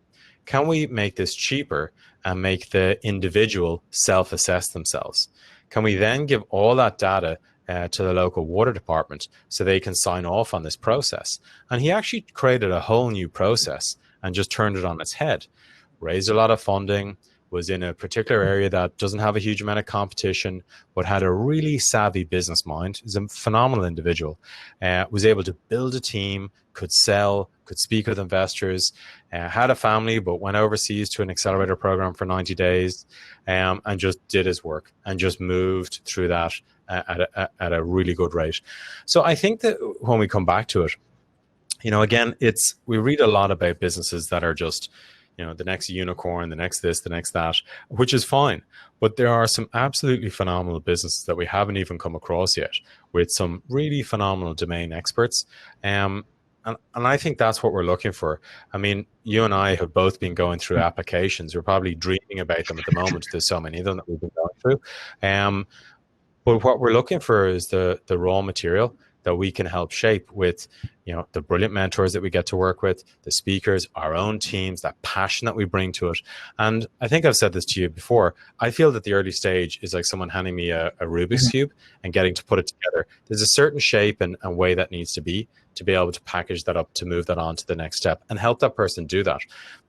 Can we make this cheaper and make the individual self-assess themselves? Can we then give all that data to the local water department so they can sign off on this process? And he actually created a whole new process and just turned it on its head, raised a lot of funding, was in a particular area that doesn't have a huge amount of competition, but had a really savvy business mind. He's a phenomenal individual, was able to build a team, could sell, could speak with investors, had a family, but went overseas to an accelerator program for 90 days, and just did his work and just moved through that at a really good rate. So I think that when we come back to it, again, we read a lot about businesses that are just, the next unicorn, the next this, the next that, which is fine. But there are some absolutely phenomenal businesses that we haven't even come across yet, with some really phenomenal domain experts. And I think that's what we're looking for. I mean, you and I have both been going through applications. We're probably dreaming about them at the moment. There's so many of them that we've been going through. But what we're looking for is the raw material that we can help shape with, the brilliant mentors that we get to work with, the speakers, our own teams, that passion that we bring to it. And I think I've said this to you before. I feel that the early stage is like someone handing me a Rubik's Cube and getting to put it together. There's a certain shape and way that needs to be able to package that up, to move that on to the next step and help that person do that.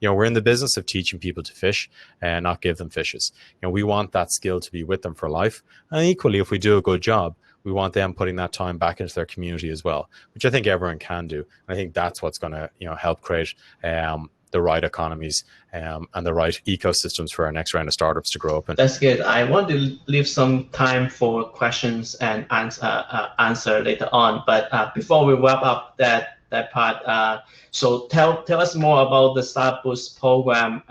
We're in the business of teaching people to fish and not give them fishes. We want that skill to be with them for life. And equally, if we do a good job, we want them putting that time back into their community as well, which I think everyone can do. And I think that's what's going to, help create the right economies and the right ecosystems for our next round of startups to grow up in. That's good. I want to leave some time for questions and answer later on. But before we wrap up that part, so tell us more about the Startup Boost program,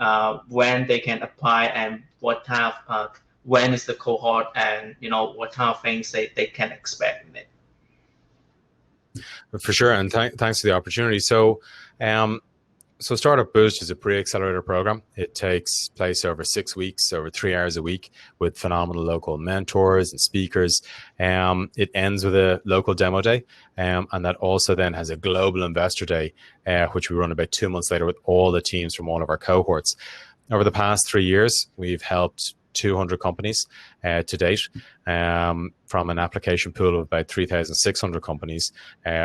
when they can apply and what kind of when is the cohort, and what kind of things they can expect in it. For sure, and thanks for the opportunity. So Startup Boost is a pre-accelerator program. It takes place over 6 weeks, over 3 hours a week, with phenomenal local mentors and speakers. It ends with a local demo day, and that also then has a global investor day, which we run about 2 months later with all the teams from all of our cohorts. Over the past 3 years, we've helped 200 companies to date, from an application pool of about 3,600 companies,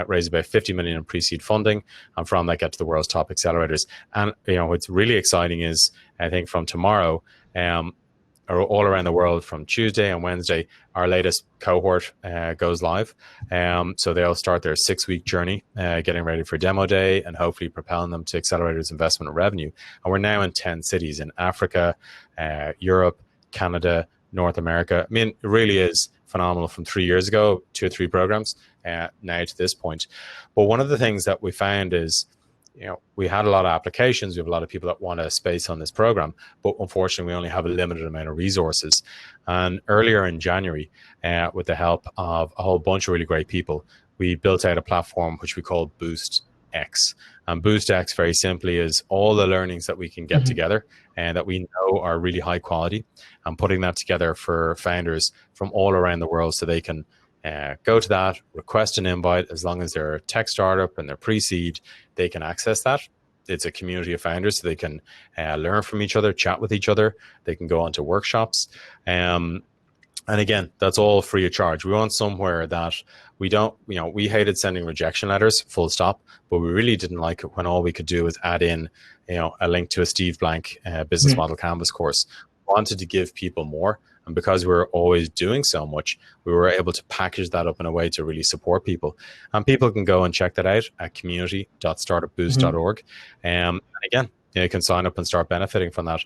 raise about 50 million in pre-seed funding, and from that get to the world's top accelerators. And what's really exciting is, I think from tomorrow, or all around the world, from Tuesday and Wednesday, our latest cohort goes live. So they'll start their 6-week journey, getting ready for demo day and hopefully propelling them to accelerators, investment, and revenue. And we're now in 10 cities in Africa, Europe, Canada, North America. I mean, it really is phenomenal from 3 years ago, 2 or 3 programs, now to this point. But one of the things that we found is, we had a lot of applications. We have a lot of people that want a space on this program, but unfortunately, we only have a limited amount of resources. And earlier in January, with the help of a whole bunch of really great people, we built out a platform which we call Boost X. And Boost X, very simply, is all the learnings that we can get together and that we know are really high quality, and putting that together for founders from all around the world, so they can go to that, request an invite. As long as they're a tech startup and they're pre-seed, they can access that. It's a community of founders, so they can learn from each other, chat with each other. They can go on to workshops. And again, that's all free of charge. We want somewhere that we don't, we hated sending rejection letters, full stop, but we really didn't like it when all we could do was add in, a link to a Steve Blank business model canvas course. We wanted to give people more. And because we were always doing so much, we were able to package that up in a way to really support people. And people can go and check that out at community.startupboost.org. And again, you can sign up and start benefiting from that.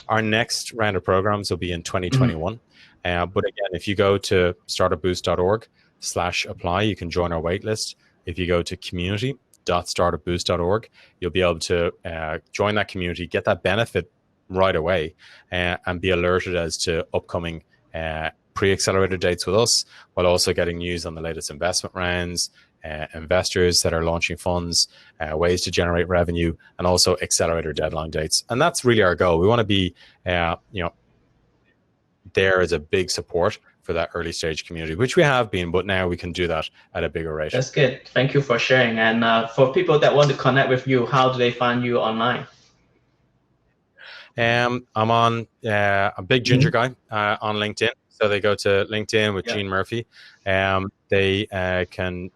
Our next round of programs will be in 2021. But again, if you go to startupboost.org/apply, you can join our waitlist. If you go to community.startupboost.org, you'll be able to join that community, get that benefit right away, and be alerted as to upcoming pre-accelerator dates with us, while also getting news on the latest investment rounds, investors that are launching funds, ways to generate revenue, and also accelerator deadline dates. And that's really our goal. We want to be, there as a big support for that early stage community, which we have been, but now we can do that at a bigger rate. That's good. Thank you for sharing. And for people that want to connect with you, how do they find you online? I'm on a big ginger guy on LinkedIn. So they go to LinkedIn with Gene Murphy. They can,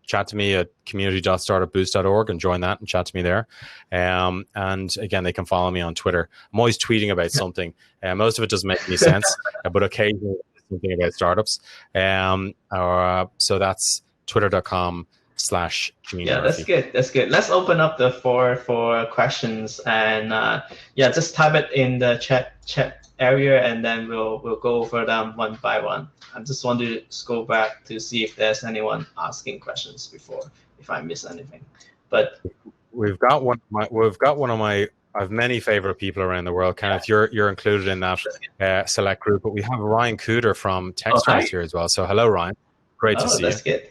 chat to me at community.startupboost.org and join that and chat to me there. And again, they can follow me on Twitter. I'm always tweeting about something. Most of it doesn't make any sense, but occasionally something about startups. So that's twitter.com/community. Yeah, that's good. That's good. Let's open up the floor for questions, and just type it in the chat area, and then we'll go over them one by one. I just want to scroll back to see if there's anyone asking questions before, if I miss anything. But we've got one of my I have many favorite people around the world. Kenneth, you're included in that select group, but we have Ryan Cooter from Techstars here as well. So hello, Ryan. Great to see you. That's good.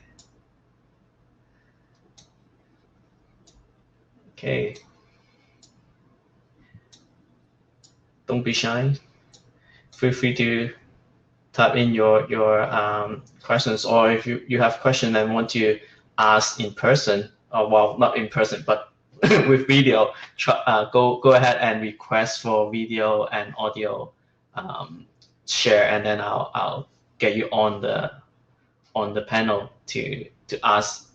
Okay. Don't be shy. Feel free to type in your questions, or if you have questions and want to ask in person, or well, not in person, but with video, go ahead and request for video and audio share, and then I'll get you on the panel to ask.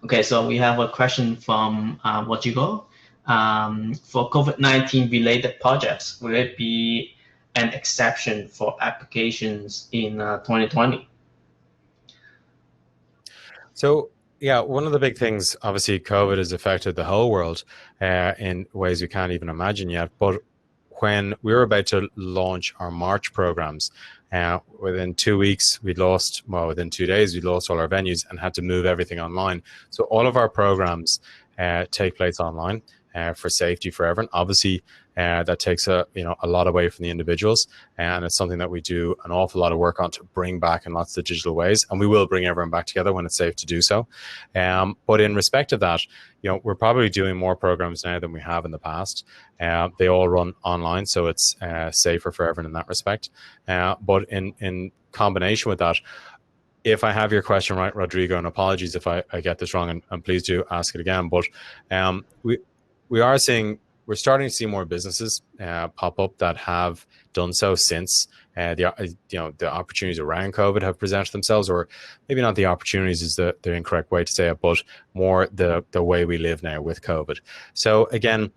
Okay, so we have a question from Wajigo. For COVID-19 related projects, will it be an exception for applications in 2020? So yeah, one of the big things, obviously, COVID has affected the whole world in ways we can't even imagine yet. But when we were about to launch our March programs, within 2 weeks, within 2 days, we lost all our venues and had to move everything online. So all of our programs take place online for safety for everyone. Obviously, that takes a lot away from the individuals, and it's something that we do an awful lot of work on to bring back in lots of digital ways, and we will bring everyone back together when it's safe to do so. But in respect of that, we're probably doing more programs now than we have in the past. They all run online, so it's safer for everyone in that respect. But in combination with that, if I have your question right, Rodrigo, and apologies if I get this wrong, and please do ask it again, but we're starting to see more businesses pop up that have done so since the opportunities around COVID have presented themselves, or maybe not the opportunities is the incorrect way to say it, but more the way we live now with COVID. So again,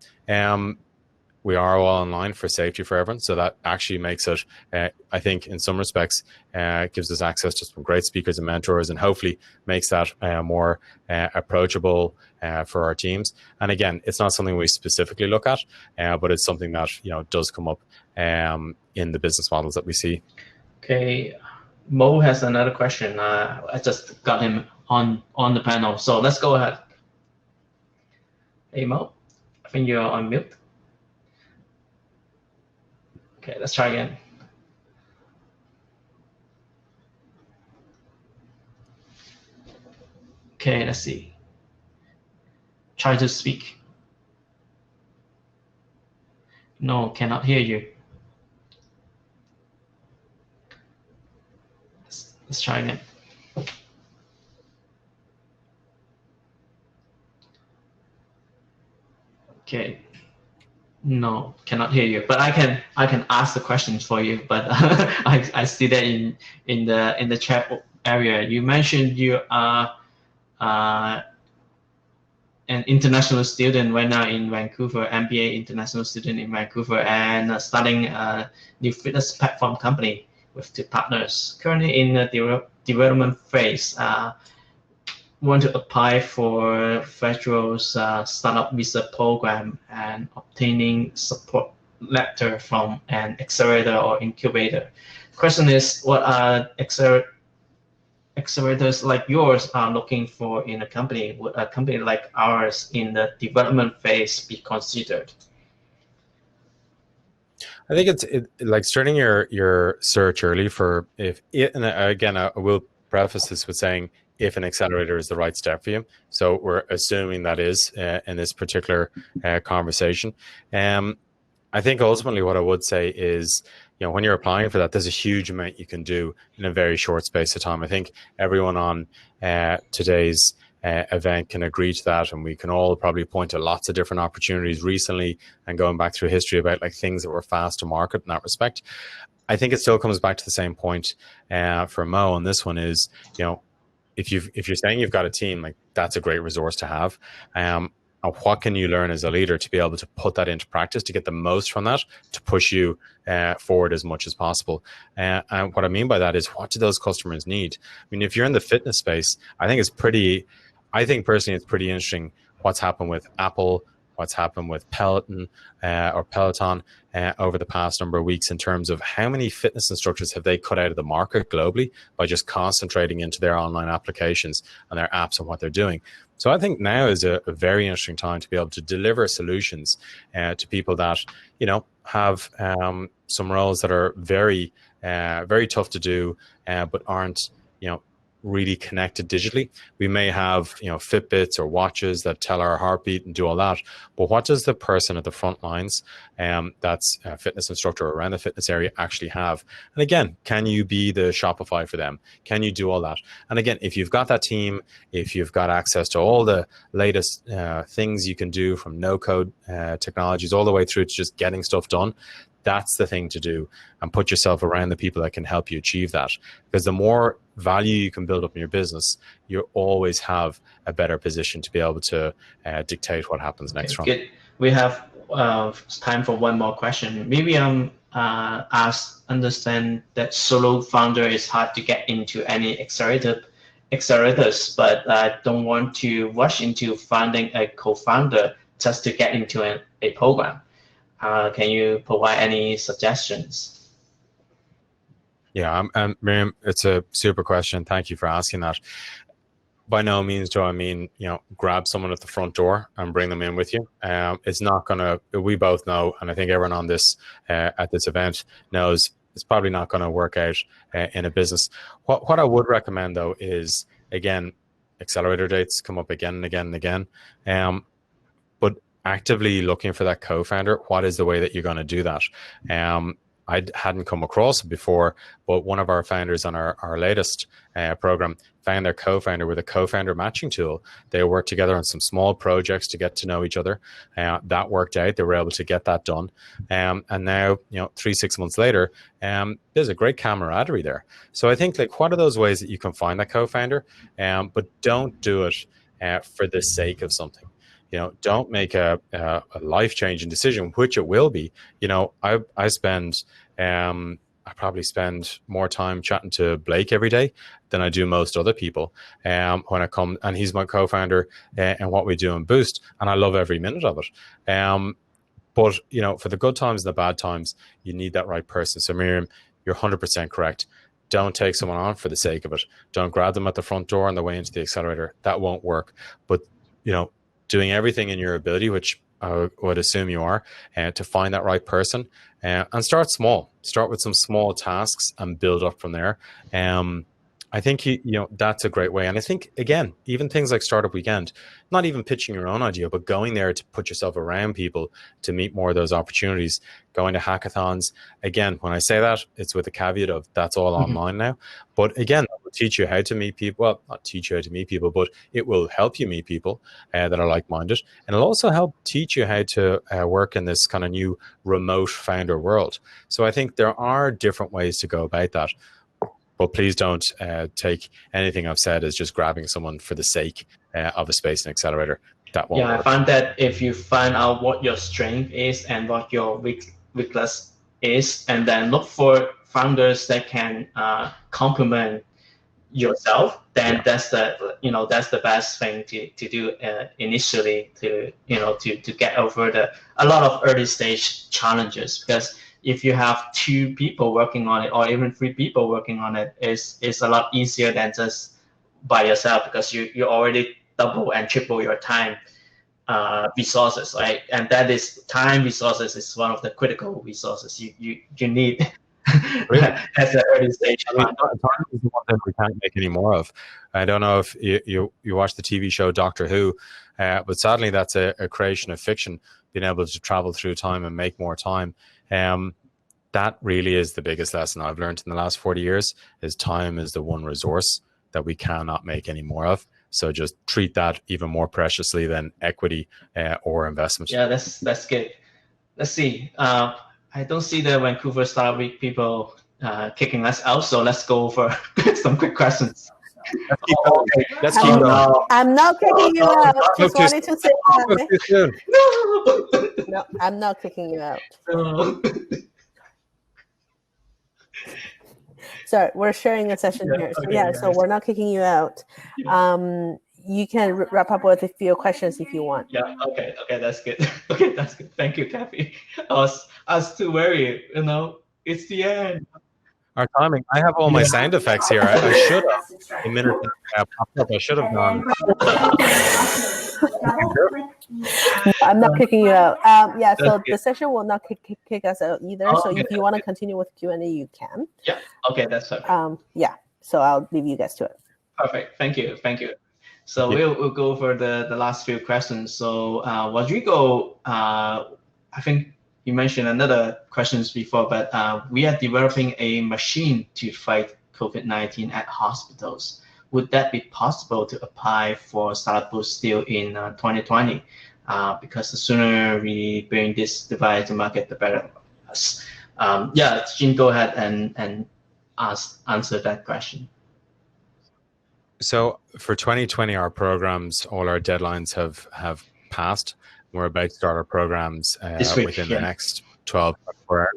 we are all online for safety for everyone. So that actually makes it, I think, in some respects, gives us access to some great speakers and mentors, and hopefully makes that more approachable for our teams. And again, it's not something we specifically look at, but it's something that does come up in the business models that we see. Okay, Mo has another question. I just got him on the panel, so let's go ahead. Hey Mo, I think you're on mute. Okay, let's try again. Okay, let's see. Try to speak. No, cannot hear you. Let's try again. Okay. No, cannot hear you. But I can ask the questions for you. But I see that in the chat area. You mentioned you are an international student right now in Vancouver, MBA international student in Vancouver, and starting a new fitness platform company with 2 partners. Currently in the development phase. Want to apply for Federal's startup visa program and obtaining support letter from an accelerator or incubator. Question is, what are accelerators like yours are looking for in a company? Would a company like ours in the development phase be considered? I think it's like starting your search early for and again, I will preface this with saying, if an accelerator is the right step for you. So we're assuming that is in this particular conversation. I think ultimately what I would say is, when you're applying for that, there's a huge amount you can do in a very short space of time. I think everyone on today's event can agree to that, and we can all probably point to lots of different opportunities recently and going back through history about like things that were fast to market in that respect. I think it still comes back to the same point for Mo, and this one is, if you're saying you've got a team, like that's a great resource to have. And what can you learn as a leader to be able to put that into practice to get the most from that, to push you forward as much as possible? And what I mean by that is, what do those customers need? I mean, if you're in the fitness space, I think personally it's pretty interesting what's happened with Apple, what's happened with Peloton over the past number of weeks, in terms of how many fitness instructors have they cut out of the market globally by just concentrating into their online applications and their apps and what they're doing. So I think now is a very interesting time to be able to deliver solutions to people that, have some roles that are very, very tough to do, but aren't, really connected digitally. We may have, Fitbits or watches that tell our heartbeat and do all that. But what does the person at the front lines, that's a fitness instructor around the fitness area, actually have? And again, can you be the Shopify for them? Can you do all that? And again, if you've got that team, if you've got access to all the latest things you can do, from no-code technologies all the way through to just getting stuff done, that's the thing to do, and put yourself around the people that can help you achieve that. Because the more value you can build up in your business, you always have a better position to be able to dictate what happens next. From good. We have time for one more question. Maybe understand that solo founder is hard to get into any accelerators, but I don't want to rush into finding a co-founder just to get into a program. Can you provide any suggestions? Yeah, Miriam, it's a super question. Thank you for asking that. By no means do I mean, grab someone at the front door and bring them in with you. It's not gonna. We both know, and I think everyone on this at this event knows, it's probably not going to work out in a business. What I would recommend though is, again, accelerator dates come up again and again and again. But actively looking for that co-founder, what is the way that you're going to do that? I hadn't come across it before, but one of our founders on our latest program found their co-founder with a co-founder matching tool. They worked together on some small projects to get to know each other. That worked out. They were able to get that done. And now, 3-6 months later, there's a great camaraderie there. So I think, what are those ways that you can find that co-founder? But don't do it for the sake of something. Don't make a life-changing decision, which it will be. I probably spend more time chatting to Blake every day than I do most other people. When I come, and he's my co-founder, and what we do in Boost, and I love every minute of it. But for the good times and the bad times, you need that right person. So Miriam, you're 100% correct. Don't take someone on for the sake of it. Don't grab them at the front door on the way into the accelerator. That won't work. But doing everything in your ability, which I would assume you are, to find that right person, and start small. Start with some small tasks and build up from there. I think that's a great way. And I think, again, even things like Startup Weekend, not even pitching your own idea, but going there to put yourself around people to meet more of those opportunities. Going to hackathons. Again, when I say that, it's with a caveat of that's all online now. But again, it will teach you how to meet people. Well, not teach you how to meet people, but it will help you meet people that are like-minded. And it'll also help teach you how to work in this kind of new remote founder world. So I think there are different ways to go about that. But please don't take anything I've said as just grabbing someone for the sake of a space and accelerator. That won't work. I find that if you find out what your strength is and what your weakness is, and then look for founders that can complement yourself, then that's the best thing to do initially to get over a lot of early stage challenges. Because if you have 2 people working on it, or even 3 people working on it, it's a lot easier than just by yourself, because you already double and triple your time resources, right? And that is time resources is one of the critical resources you need as an early stage. Time is the one that we can't make any more of. I don't know if you watch the TV show Doctor Who, but sadly that's a creation of fiction, being able to travel through time and make more time. That really is the biggest lesson I've learned in the last 40 years, is time is the one resource that we cannot make any more of. So just treat that even more preciously than equity or investment. Yeah, that's good. Let's see. I don't see the Vancouver Startup Week people kicking us out, so let's go for some quick questions. Let's keep going. Let's keep I'm, going. I'm not kicking you out. Just wanted to say that. Too soon. No, I'm not kicking you out. No. Sorry, we're sharing a session here. So okay, so we're not kicking you out. Yeah. You can wrap up with a few questions if you want. Yeah. Okay. That's good. Okay, that's good. Thank you, Kathy. I was too worried. It's the end. Our timing. I have all my sound effects here. I should have. A minute popped up. I should have gone. I'm not kicking you out. So That's the good. session will not kick us out either. So if you want to continue with Q&A, you can. Yeah. Okay, that's perfect. So I'll leave you guys to it. Perfect. Thank you. So we'll go over the last few questions. So Rodrigo, I think you mentioned another questions before, but we are developing a machine to fight COVID-19 at hospitals. Would that be possible to apply for Startup Boost still in 2020? Because the sooner we bring this device to market, the better for us. Jean, go ahead and answer that question. So for 2020, our programs, all our deadlines have passed. We're about to start our programs within the next 12 hours.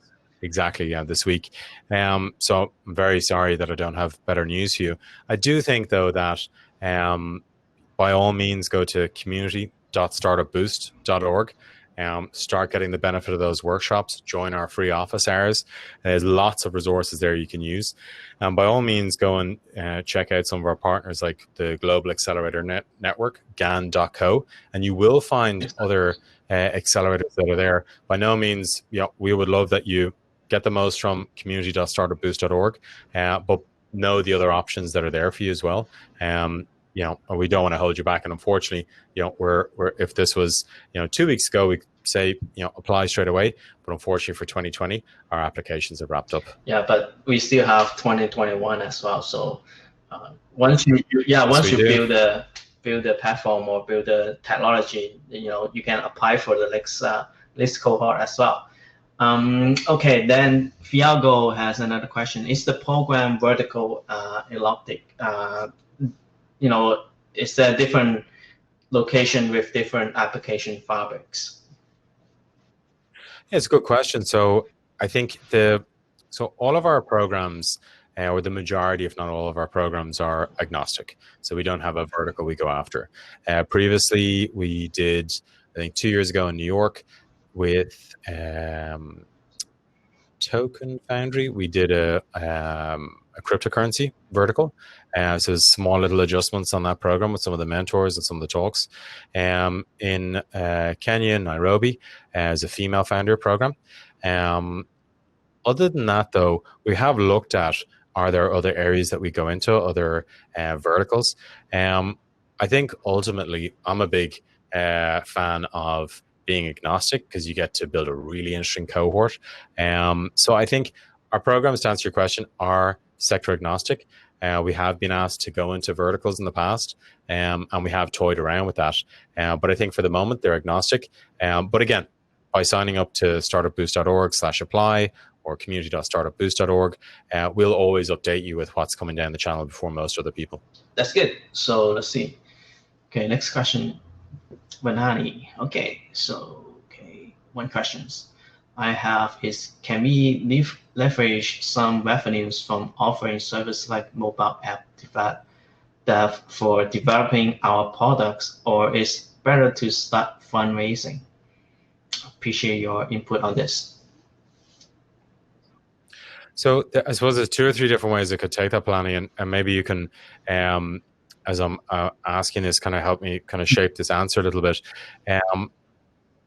Exactly, this week. So I'm very sorry that I don't have better news for you. I do think, though, that by all means, go to community.startupboost.org. Start getting the benefit of those workshops, join our free office hours. There's lots of resources there you can use. And by all means, go and check out some of our partners like the Global Accelerator Network, GAN.co, and you will find other accelerators that are there. By no means, we would love that you get the most from community.startupboost.org, but know the other options that are there for you as well. We don't want to hold you back. And unfortunately, we're if this was 2 weeks ago, we say apply straight away. But unfortunately, for 2020, our applications are wrapped up. Yeah, but we still have 2021 as well. So once you build the platform or build the technology, you can apply for the next cohort as well. Okay, then Fialgo has another question. Is the program vertical elliptic? Is there a different location with different application fabrics? Yeah, it's a good question. So I think all of our programs, or the majority, if not all of our programs, are agnostic. So we don't have a vertical we go after. Previously, we did, I think 2 years ago in New York with Token Foundry, we did a cryptocurrency vertical. So small little adjustments on that program with some of the mentors and some of the talks. In Kenya, Nairobi, as a female founder program. Other than that, though, we have looked at, are there other areas that we go into, other verticals? I think ultimately, I'm a big fan of being agnostic because you get to build a really interesting cohort. So I think our programs, to answer your question, are sector agnostic. We have been asked to go into verticals in the past, and we have toyed around with that. But I think for the moment, they're agnostic. But again, by signing up to startupboost.org/apply or community.startupboost.org, we'll always update you with what's coming down the channel before most other people. That's good. So let's see. Okay, next question. Vanani. Okay, one questions I have is, can we leverage some revenues from offering service like mobile app dev for developing our products, or is better to start fundraising? Appreciate your input on this. So I suppose there's 2 or 3 different ways I could take that, Planning, and maybe you can, as I'm asking this, kind of help me kind of shape this answer a little bit.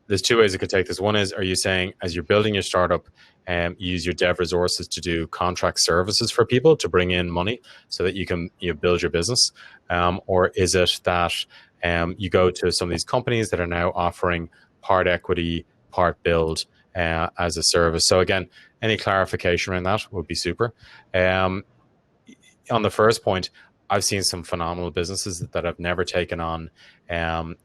There's 2 ways I could take this. One is, are you saying as you're building your startup, you use your dev resources to do contract services for people to bring in money so that you can build your business? Or is it that you go to some of these companies that are now offering part equity, part build as a service? So again, any clarification around that would be super. On the first point, I've seen some phenomenal businesses that have never taken on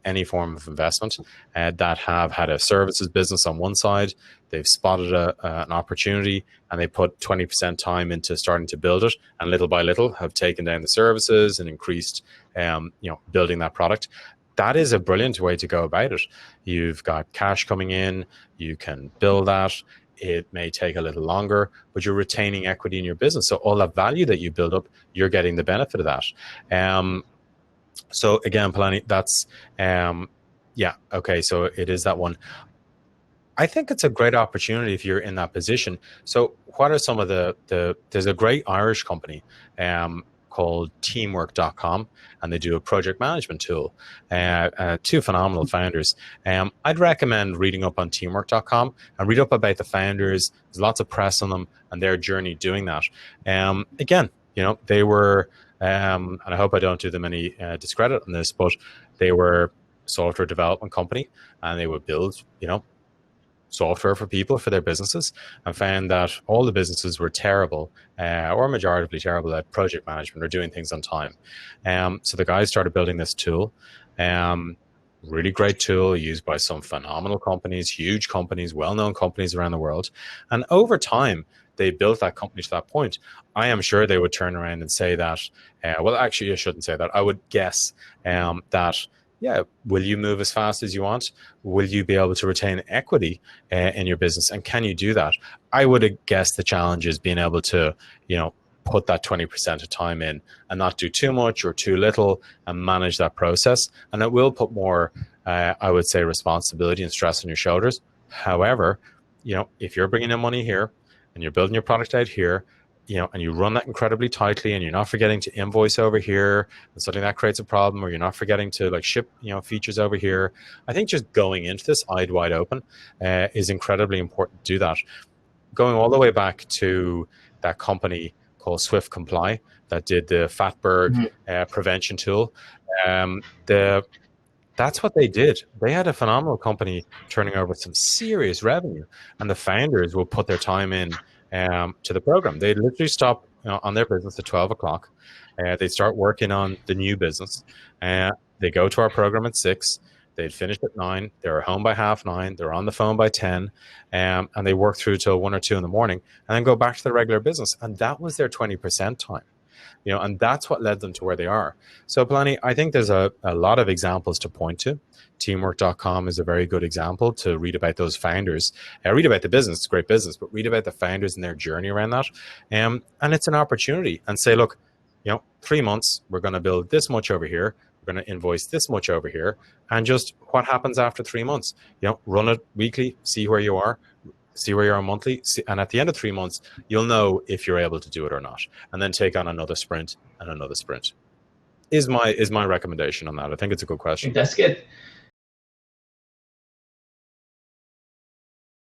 any form of investment, that have had a services business on one side. They've spotted an opportunity and they put 20% time into starting to build it, and little by little have taken down the services and increased, building that product. That is a brilliant way to go about it. You've got cash coming in, you can build that. It may take a little longer, but you're retaining equity in your business. So all that value that you build up, you're getting the benefit of that. So again, Palani, that's, okay. So it is that one. I think it's a great opportunity if you're in that position. So what are some of there's a great Irish company called teamwork.com, and they do a project management tool. Two phenomenal founders. I'd recommend reading up on teamwork.com and read up about the founders. There's lots of press on them and their journey doing that. Again, they were, and I hope I don't do them any discredit on this, but they were a software development company, and they would build, software for people for their businesses, and found that all the businesses were terrible, or majoritively terrible at project management or doing things on time. So the guys started building this tool, really great tool used by some phenomenal companies, huge companies, well-known companies around the world. And over time, they built that company to that point. I am sure they would turn around and say that, well, actually, I shouldn't say that. I would guess that, will you move as fast as you want? Will you be able to retain equity in your business? And can you do that? I would guess the challenge is being able to, put that 20% of time in and not do too much or too little, and manage that process. And it will put more, I would say, responsibility and stress on your shoulders. However, if you're bringing in money here and you're building your product out here, and you run that incredibly tightly, and you're not forgetting to invoice over here, and suddenly that creates a problem, or you're not forgetting to ship, features over here. I think just going into this eyed wide open is incredibly important to do that. Going all the way back to that company called Swift Comply that did the Fatberg prevention tool. That's what they did. They had a phenomenal company turning over some serious revenue, and the founders will put their time in to the program. They literally stop on their business at 12 o'clock. They start working on the new business. They go to our program at 6. They'd finish at 9. They're home by 9:30. They're on the phone by 10. And they work through till 1 or 2 in the morning, and then go back to their regular business. And that was their 20% time. And that's what led them to where they are. So, Palani, I think there's a lot of examples to point to. Teamwork.com is a very good example to read about those founders. Read about the business, it's great business, but read about the founders and their journey around that. And it's an opportunity, and say, look, 3 months, we're going to build this much over here. We're going to invoice this much over here. And just what happens after 3 months? Run it weekly, see where you are. See where you are monthly, and at the end of 3 months, you'll know if you're able to do it or not, and then take on another sprint and another sprint. Is my recommendation on that. I think it's a good question. That's good.